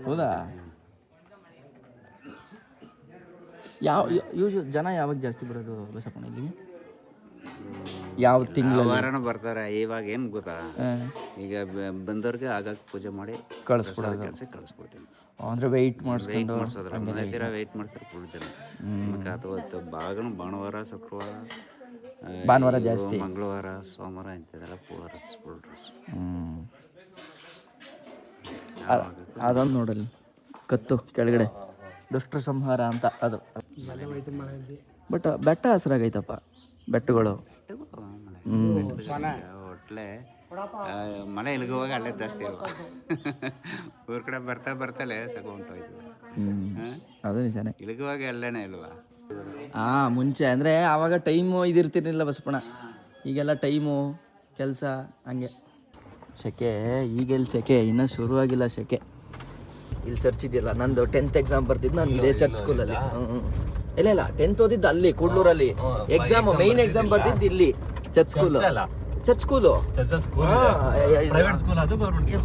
ಹೌದಾ? ಜನ ಯಾವಾಗ ಜಾಸ್ತಿ ಬರೋದು ಬಸಪ್ಪನ ಇಲ್ಲಿ? ಯಾವ ತಿಂಗಳು ಬರ್ತಾರೆ? ಇವಾಗ ಏನು ಗೊತ್ತಾ, ಈಗ ಬಂದವ್ರಿಗೆ ಆಗಾಗ ಪೂಜೆ ಮಾಡಿ ಕಳಿಸ್ಬಿಡೋದು, ಕೆಲಸಕ್ಕೆ ಕಳಿಸ್ಬಿಡ್ತೀನಿ. ಅಂದರೆ ವೆಯ್ಟ್ ಮಾಡಿಸ್ಕೊಂಡು ವೆಯ್ಟ್ ಮಾಡ್ತಾರೆ ಫುಲ್ ಜನ. ಅಥವಾ ಭಾನುವಾರ, ಶುಕ್ರವಾರ, ಭಾನುವಾರ ಜಾಸ್ತಿ, ಮಂಗಳವಾರ, ಸೋಮವಾರ ಇಂಥದ್ದೆಲ್ಲ ಫುಲ್ ಡ್ರೆಸ್. ಅದೊಂದು ನೋಡಲ್ಲಿ ಕತ್ತು ಕೆಳಗಡೆ ದುಷ್ಟರ ಸಂಹಾರ ಅಂತ ಅದು. ಬಟ್ ಬೆಟ್ಟ ಹಸ್ರಾಗೈತಪ್ಪ, ಬೆಟ್ಟಗಳು. ಒಟ್ಲೆ ಮಳೆ ಇಲ್ಗೋವಾಗ ಅಲ್ಲೇ ಜಾಸ್ತಿ ಅಲ್ವಾ? ಊರ ಕಡೆ ಬರ್ತಲೇ ಸಗ ಉಂಟೋಯ್ತು. ಅದು ನಿಜಾನೆ, ಇಲ್ಗುವಾಗ ಅಲ್ಲೇನೆ ಇಲ್ವಾ? ಮುಂಚೆ ಅಂದರೆ ಆವಾಗ ಟೈಮು ಇದಿರ್ತಿರ್ಲಿಲ್ಲ ಬಸಪ್ಪಣ. ಈಗೆಲ್ಲ ಟೈಮು ಕೆಲಸ ಹಂಗೆ. ಸೆಕೆ ಈಗೆಲ್ಲಿ ಸೆಕೆ, ಇನ್ನೂ ಶುರುವಾಗಿಲ್ಲ ಸೆಕೆ. ಇಲ್ಲಿ ಚರ್ಚ್ ಇದೆಯಲ್ಲ, ನಂದು 10th ಎಕ್ಸಾಮ್ ಬರ್ತಿದ್ದು ನಾನು ಇದೇ ಚರ್ಚ್ ಸ್ಕೂಲಲ್ಲಿ. ಇಲ್ಲ 10th ಓದಿದ್ದು ಅಲ್ಲಿ ಕೂಡ್ಲೂರಲ್ಲಿ. ಎಕ್ಸಾಮ್ ಮೇನ್ ಎಕ್ಸಾಮ್ ಬರ್ತಿದ್ದು ಇಲ್ಲಿ ಚರ್ಚ್ ಸ್ಕೂಲು.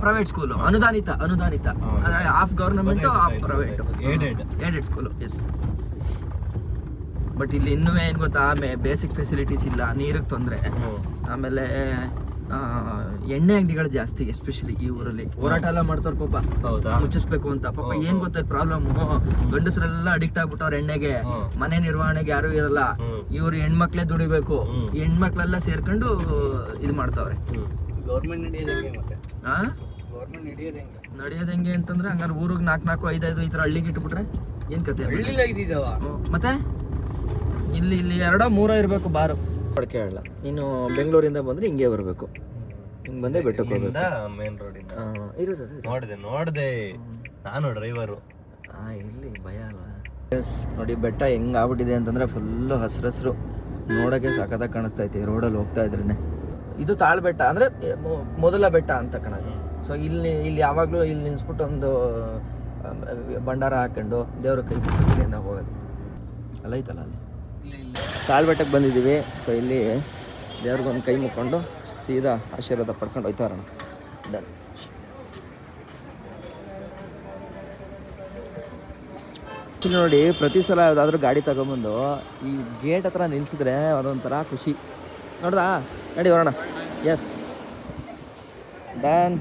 ಪ್ರೈವೇಟ್ ಸ್ಕೂಲು, ಅನುದಾನಿತ ಅಂದರೆ half government half private, aided school. Yes. But ಇಲ್ಲಿ ಇನ್ನೂ ಏನು ಗೊತ್ತಾ, ಬೇಸಿಕ್ ಫೆಸಿಲಿಟೀಸ್ ಇಲ್ಲ, ನೀರಿಗೆ ತೊಂದರೆ. ಆಮೇಲೆ ಎಣ್ಣೆ ಅಂಗಡಿಗಳು ಜಾಸ್ತಿ, ಎಸ್ಪೆಷಲಿ ಈ ಊರಲ್ಲಿ. ಹೋರಾಟ ಎಲ್ಲ ಮಾಡ್ತಾರ ಪಾಪ, ಮುಚ್ಚಿಸ್ಬೇಕು ಅಂತ. ಪಾಪ ಏನ್ ಗೊತ್ತ ಪ್ರಾಬ್ಲಮ್, ಗಂಡಸರೆಲ್ಲ ಅಡಿಕ್ಟ್ ಆಗ್ಬಿಟ್ಟವ್ರ ಎಣ್ಣೆಗೆ. ಮನೆ ನಿರ್ವಹಣೆಗೆ ಯಾರು ಇರಲ್ಲ, ಇವ್ರು ಹೆಣ್ಮಕ್ಳೇ ದುಡಿಬೇಕು. ಹೆಣ್ಮಕ್ಳೆಲ್ಲ ಸೇರ್ಕೊಂಡು ಇದು ಮಾಡ್ತಾವ್ರೆ. ನಡೆಯೋದ್ ಹೆಂಗೆ ಅಂತಂದ್ರೆ, ಹಂಗಾರೆ ಊರಿಗೆ 4-4, 5-5 ಈ ತರ ಹಳ್ಳಿಗೆ ಇಟ್ಬಿಟ್ರೆ ಏನ್ ಕತೆ? ಮತ್ತೆ ಇಲ್ಲಿ 2-3 ಇರ್ಬೇಕು ಬಾರು. ಪಡ್ಕೆ ಹೇಳಲ್ಲ, ನೀನು ಬೆಂಗಳೂರಿಂದ ಬಂದ್ರೆ ಹಿಂಗೆ ಬರಬೇಕು, ಹಿಂಗೆ ಬಂದೆ ಬೆಟ್ಟಕ್ಕೆ ಹೋಗ್ಬೇಕು. ಮೇನ್ ರೋಡಿಂದ ನೋಡಿದೆ ನಾನು ಡ್ರೈವರು. ಇರ್ಲಿ, ಭಯ ಅಲ್ವಾ? ಎಸ್, ನೋಡಿ ಬೆಟ್ಟ ಹೆಂಗೆ ಆಗ್ಬಿಟ್ಟಿದೆ ಅಂತಂದ್ರೆ ಫುಲ್ಲು ಹಸ್ರು. ನೋಡೋಕ್ಕೆ ಸಖತ್ತಾಗಿ ಕಾಣಿಸ್ತಾ ಐತಿ ರೋಡಲ್ಲಿ ಹೋಗ್ತಾ ಇದ್ರೇನೆ. ಇದು ತಾಳ್ಬೆಟ್ಟ ಅಂದರೆ ಮೊದಲ ಬೆಟ್ಟ ಅಂತ ಕಣದು. ಸೊ ಇಲ್ಲಿ ಯಾವಾಗಲೂ ಇಲ್ಲಿ ನಿಲ್ಲಿಸ್ಬಿಟ್ಟು ಒಂದು ಭಂಡಾರ ಹಾಕೊಂಡು ದೇವ್ರ ಕೈ ಇಲ್ಲಿಂದ ಹೋಗೋದು. ಅಲ್ಲ ಐತಲ್ಲ ಅಲ್ಲಿ ತಾಳ್ಬೆಟ್ಟಕ್ಕೆ ಬಂದಿದ್ದೀವಿ. ಸೊ ಇಲ್ಲಿ ದೇವ್ರಿಗೊಂದು ಕೈ ಮುಕ್ಕೊಂಡು ಸೀದಾ ಆಶೀರ್ವಾದ ಪಡ್ಕೊಂಡು ಹೋಯ್ತಾ ಇರೋಣ. ಡನ್. ಇಲ್ಲಿ ನೋಡಿ, ಪ್ರತಿ ಸಲ ಯಾವುದಾದ್ರೂ ಗಾಡಿ ತಗೊಂಬಂದು ಈ ಗೇಟ್ ಹತ್ರ ನಿಲ್ಲಿಸಿದ್ರೆ ಅದೊಂಥರ ಖುಷಿ. ನೋಡ್ದಾ? ನಡಿ ಬರೋಣ. Yes done.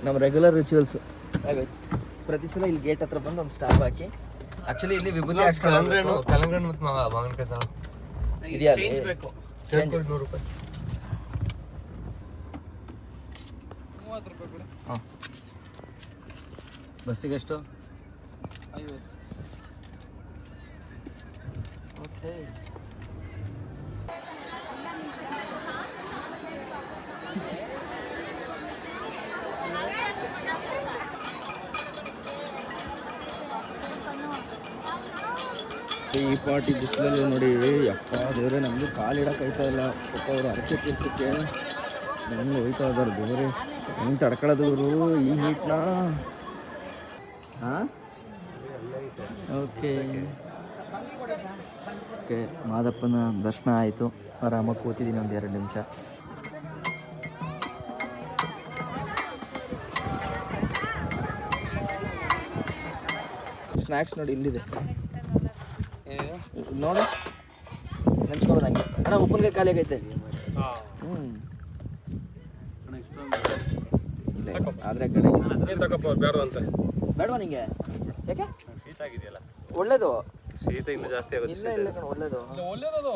ನಮ್ಮ ರೆಗ್ಯುಲರ್ ರಿಚುವಲ್ಸ್ ಆಗೋಯ್ತು. ಪ್ರತಿ ಸಲ ಇಲ್ಲಿ ಗೇಟ್ ಹತ್ರ ಬಂದು ಒಂದು ಸ್ಟಾಪ್ ಹಾಕಿ, ಆಕ್ಚುಲಿ ಇಲ್ಲಿ ವಿಭೂತಿ ಹಾಕ್ಸ್ಕೊಂಡು ಇದೆಯಾ? ಬಸ್ಸಿಗೆ ಎಷ್ಟು? 50. ಓಕೆ. ಈ ಪಾಟಿ ಬಿಸಿಲಲ್ಲಿ ನೋಡಿ, ಯಪ್ಪ ದೇವರೇ, ನಮ್ಮದು ಕಾಲಿಡೋಕ್ಕಾಯ್ತಾ ಇಲ್ಲ. ಪಾಪ ಅವರು ಅರಕೆ ಕೆಲಸಕ್ಕೆ ನಮ್ಗೆ ಹೋಯ್ತಾ ಇದ್ದಾರೆ. ದೇವರೇ, ಹೆಂಗೆ ತಡ್ಕೊಳ್ಳೋದು ಈ ಹೀಟ್ನ? ಹಾಂ, ಓಕೆ. ಮಾದಪ್ಪನ ದರ್ಶನ ಆಯಿತು. ಆರಾಮಾಗಿ ಕೂತಿದ್ದೀನಿ ಒಂದು 2 ನಿಮಿಷ. ಸ್ನ್ಯಾಕ್ಸ್ ನೋಡಿ ಇಲ್ಲಿದೆ, ನೋಡು, ನೆಂಚ್ಕೊಬೋದು ಹಂಗೆ. ಅಣ್ಣ ಉಪ್ಪಿನಕಾಯಿ ಖಾಲಿ ಆಗೈತೆ. ಇಲ್ಲ ಆದರೆ ಕಡೆ ಬೇಡವಾ ನಿಂಗೆ? ಯಾಕೆ? ಶೀತ ಆಗಿದೆಯಲ್ಲ, ಒಳ್ಳೇದು. ಶೀತ ಇನ್ನೂ ಜಾಸ್ತಿ ಆಗುತ್ತೆ. ಇಲ್ಲ ಕಣ, ಒಳ್ಳೇದು.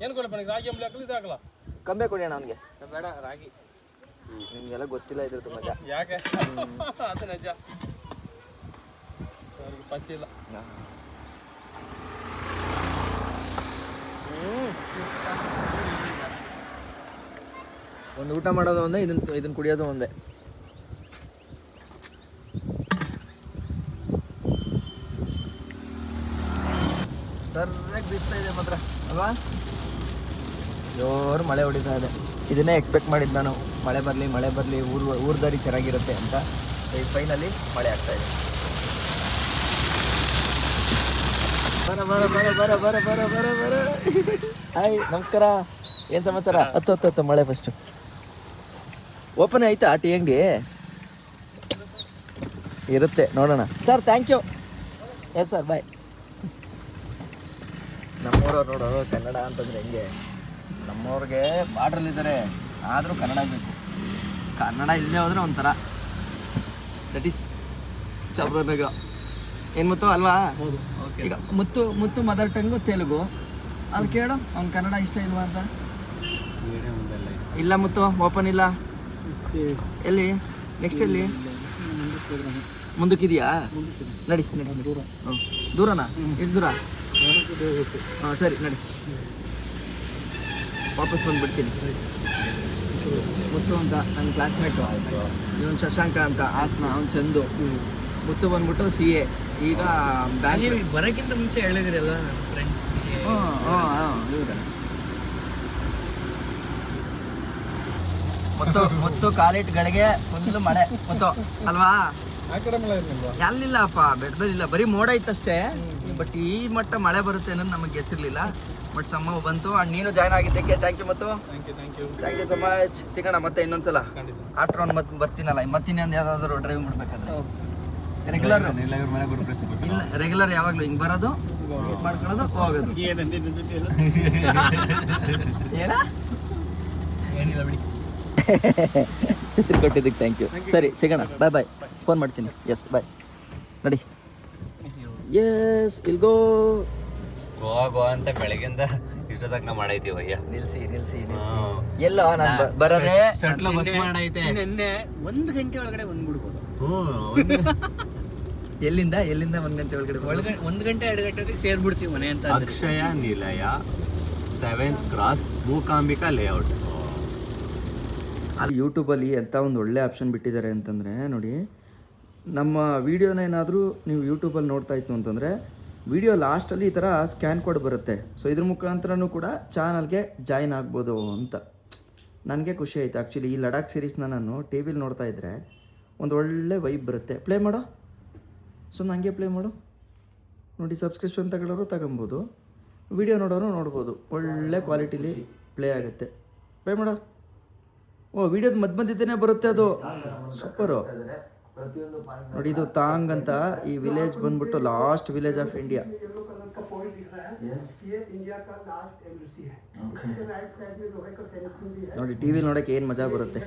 ಏನು ಕೊಡಪ್ಪ, ರಾಗಿ ಅಂಬ್ಲಿ ಹಾಕಲಿ ಇದಾಗಲ್ಲ. ಕಮ್ಮಿ ಕೊಡಿ ಅಣ್ಣ ಅವನಿಗೆ. ಬೇಡ ರಾಗಿ, ನಿಮಗೆಲ್ಲ ಗೊತ್ತಿಲ್ಲ ಇದ್ರದ್ದು ಮಜಾ. ಯಾಕೆ? ಅದು ನಿಜ, ಪಂಚಿ ಇಲ್ಲ. ಒಂದು ಊಟ ಮಾಡೋದು ಒಂದೇ, ಇದನ್ನ ಕುಡಿಯೋದು ಒಂದೇ. ಸರ್ಯಾಗಿ ಬೀಸ್ತಾ ಇದೆ ಮಾತ್ರ ಅಲ್ವಾ? ಜೋರು ಮಳೆ ಹೊಡಿತಾ ಇದೆ. ಇದನ್ನೇ ಎಕ್ಸ್ಪೆಕ್ಟ್ ಮಾಡಿದ್ದು ನಾನು, ಮಳೆ ಬರಲಿ ಊರು ದಾರಿ ಚೆನ್ನಾಗಿರುತ್ತೆ ಅಂತ. ಈಗ ಫೈನಲಿ ಮಳೆ ಆಗ್ತಾ ಇದೆ. ಬರ ಹಾಯ್, ನಮಸ್ಕಾರ. ಏನು ಸಮಾಚಾರ? ಹತ್ತು ಮಳೆ ಫಸ್ಟು ಓಪನ್ ಆಯ್ತಾ ಟೀ ಅಂಗಡಿ? ಇರುತ್ತೆ, ನೋಡೋಣ. Sir thank you. Yes sir, bye. ನಮ್ಮೂರವ್ರು ನೋಡು, ಕನ್ನಡ ಅಂತಂದ್ರೆ ಹೆಂಗೆ, ನಮ್ಮವ್ರಿಗೆ ಬಾರ್ಡ್ರಲ್ಲಿದ್ದಾರೆ ಆದರೂ ಕನ್ನಡ ಬೇಕು. ಕನ್ನಡ ಇಲ್ಲದೆ ಹೋದ್ರೆ ಒಂಥರ ದಟ್ ಈಸ್ ಚಾಮರಾಜನಗರ. ಏನು ಮುತ್ತು ಅಲ್ವಾ? ಈಗ ಮುತ್ತು ಮದರ್ ಟಂಗು ತೆಲುಗು. ಅದು ಕೇಳು, ಅವ್ನು ಕನ್ನಡ ಇಷ್ಟ ಇಲ್ವಾ ಅಂತ. ಇಲ್ಲ ಮುತ್ತು, ಓಪನ್ ಇಲ್ಲ. ಎಲ್ಲಿ ನೆಕ್ಸ್ಟ್ ಎಲ್ಲಿ ಮುಂದಕ್ಕಿದೆಯಾ? ನಡಿ ದೂರನಾ? ಎಷ್ಟು ದೂರ? ಹಾಂ ಸರಿ, ನಡಿ. ವಾಪಸ್ ಬಂದುಬಿಡ್ತೀನಿ. ಮುತ್ತು ಅಂತ ನನ್ನ ಕ್ಲಾಸ್ಮೇಟು, ಇವನು ಶಶಾಂಕ ಅಂತ ಹಾಸನ, ಅವ್ನು ಚಂದು. ಮುತ್ತು ಬಂದ್ಬಿಟ್ಟು CA, ಈಗ ಬ್ಯಾಂಕ್ ಬರೋಕ್ಕಿಂತ ಮುಂಚೆ ಹೇಳಿದಿರಲ್ಲ ಫ್ರೆಂಡ್ಸ್. ಮುತ್ತು ಕಾಲಿಟ್ಗಳಿಗೆ ಫುಲ್ ಮಳೆ ಮುತ್ತು ಅಲ್ವಾ? ಆ ಕಡೆ ಮಳೆ ಇರ್ಲಿಲ್ವಾ? ಎಲ್ಲಿಲ್ಲಪ್ಪ, ಬೆಟ್ಟದಲ್ಲಿಲ್ಲ, ಬರೀ ಮೋಡ ಇತ್ತಷ್ಟೇ. ಬಟ್ ಈ ಮಟ್ಟ ಮಳೆ ಬರುತ್ತೆ ಅನ್ನೋದು ನಮಗೆ ಗೆಸಿರ್ಲಿಲ್ಲ. ಬಟ್ ಸಮ್ಮ ಬಂತು. ಅಂಡ್ ನೀನು ಜಾಯ್ನ್ ಆಗಿದ್ದಕ್ಕೆ ಥ್ಯಾಂಕ್ ಯು ಮುತ್ತು. Thank you so much. ಸಿಗೋಣ ಮತ್ತೆ ಇನ್ನೊಂದ್ಸಲ. ಆಫ್ಟರ್ ಒನ್ ಮತ್ತೆ ಬರ್ತೀನಲ್ಲ, ಮತ್ತಿನ್ನೊಂದು ಯಾವ್ದಾದ್ರು ಡ್ರೈವ್ ಮಾಡ್ಬೇಕಾದ್ರೆ ರೆಗ್ಯುಲರ್ ಇಲ್ಲ, ರೆಗ್ಯುಲರ್ ಯಾವಾಗಲೂ ಹಿಂಗೆ ಬರೋದು, ಮೀಟ್ ಮಾಡ್ಕೊಳ್ಳೋದು, ಹೋಗೋದು. ಏನ ಏನಿಲ್ಲ ಬಿಡಿ. ಚಿತ್ರ ಕೊಟ್ಟಿದ್ದಕ್ಕೆ ಥ್ಯಾಂಕ್ ಯು. ಸರಿ, ಸಿಗೋಣ. ಬಾಯ್. ಫೋನ್ ಮಾಡ್ತೀನಿ. Yes, bye. ನಡಿ. ಎಸ್, ಇಲ್ ಗೋ ಗೋವಾ ಅಂತ ಬೆಳಗಿಂದ ಇಷ್ಟೊತ್ತಾಗ ನಾವು ಮಾಡೈತೀವಿ ಅಯ್ಯ. ನಿಲ್ಸಿ. ಎಲ್ಲೋ ನಾನು ಬರೋದೇ ನಿನ್ನೆ 1 ಗಂಟೆ ಒಳಗಡೆ ಬಂದ್ಬಿಡ್ಬೋದು. ಎಲ್ಲಿಂದ 1 ಗಂಟೆ ಒಳಗಡೆ 1 ಗಂಟೆ 2 ಗಂಟೆಗೆ ಸೇರ್ಬಿಡ್ತೀವಿ ಮನೆ ಅಂತ. ಅಕ್ಷಯ ನಿಲಯ 7th ಕ್ರಾಸ್ ಮೂಕಾಂಬಿಕಾ ಲೇಔಟ್. ಅಲ್ಲಿ ಯೂಟ್ಯೂಬಲ್ಲಿ ಎಂಥ ಒಂದು ಒಳ್ಳೆ ಆಪ್ಷನ್ ಬಿಟ್ಟಿದ್ದಾರೆ ಅಂತಂದರೆ ನೋಡಿ, ನಮ್ಮ ವೀಡಿಯೋನ ಏನಾದರೂ ನೀವು ಯೂಟ್ಯೂಬಲ್ಲಿ ನೋಡ್ತಾ ಇತ್ತು ಅಂತಂದರೆ ವಿಡಿಯೋ ಲಾಸ್ಟಲ್ಲಿ ಈ ಥರ ಸ್ಕ್ಯಾನ್ ಕೋಡ್ ಬರುತ್ತೆ. ಸೊ ಇದ್ರ ಮುಖಾಂತರನೂ ಕೂಡ ಚಾನಲ್ಗೆ ಜಾಯ್ನ್ ಆಗ್ಬೋದು ಅಂತ ನನಗೆ ಖುಷಿ ಆಯಿತು. ಆ್ಯಕ್ಚುಲಿ ಈ ಲಡಾಖ್ ಸೀರೀಸ್ನ ನಾನು ಟಿ ವಿಲಿ ನೋಡ್ತಾ ಇದ್ದರೆ ಒಂದು ಒಳ್ಳೆ ವೈಬ್ ಬರುತ್ತೆ. ಪ್ಲೇ ಮಾಡೋ, ಸೊ ನನಗೆ ಪ್ಲೇ ಮಾಡು. ನೋಡಿ, ಸಬ್ಸ್ಕ್ರಿಪ್ಷನ್ ತಗೊಳ್ಳೋರು ತಗೊಬೋದು, ವಿಡಿಯೋ ನೋಡೋರು ನೋಡ್ಬೋದು. ಒಳ್ಳೆ ಕ್ವಾಲಿಟಿಲಿ ಪ್ಲೇ ಆಗುತ್ತೆ. ಪ್ಲೇ ಮಾಡೋ. ಓ, ವಿಡಿಯೋದ ಮಧ್ಯೆ ಬರುತ್ತೆ ಅದು. ಸೂಪರು. ನೋಡಿ, ಇದು ತಾಂಗ್ ಅಂತ ಈ ವಿಲೇಜ್ ಬಂದ್ಬಿಟ್ಟು ಲಾಸ್ಟ್ ವಿಲೇಜ್ ಆಫ್ ಇಂಡಿಯಾ. ನೋಡಿ, ಟಿ ವಿಲಿ ನೋಡೋಕ್ಕೆ ಏನು ಮಜಾ ಬರುತ್ತೆ.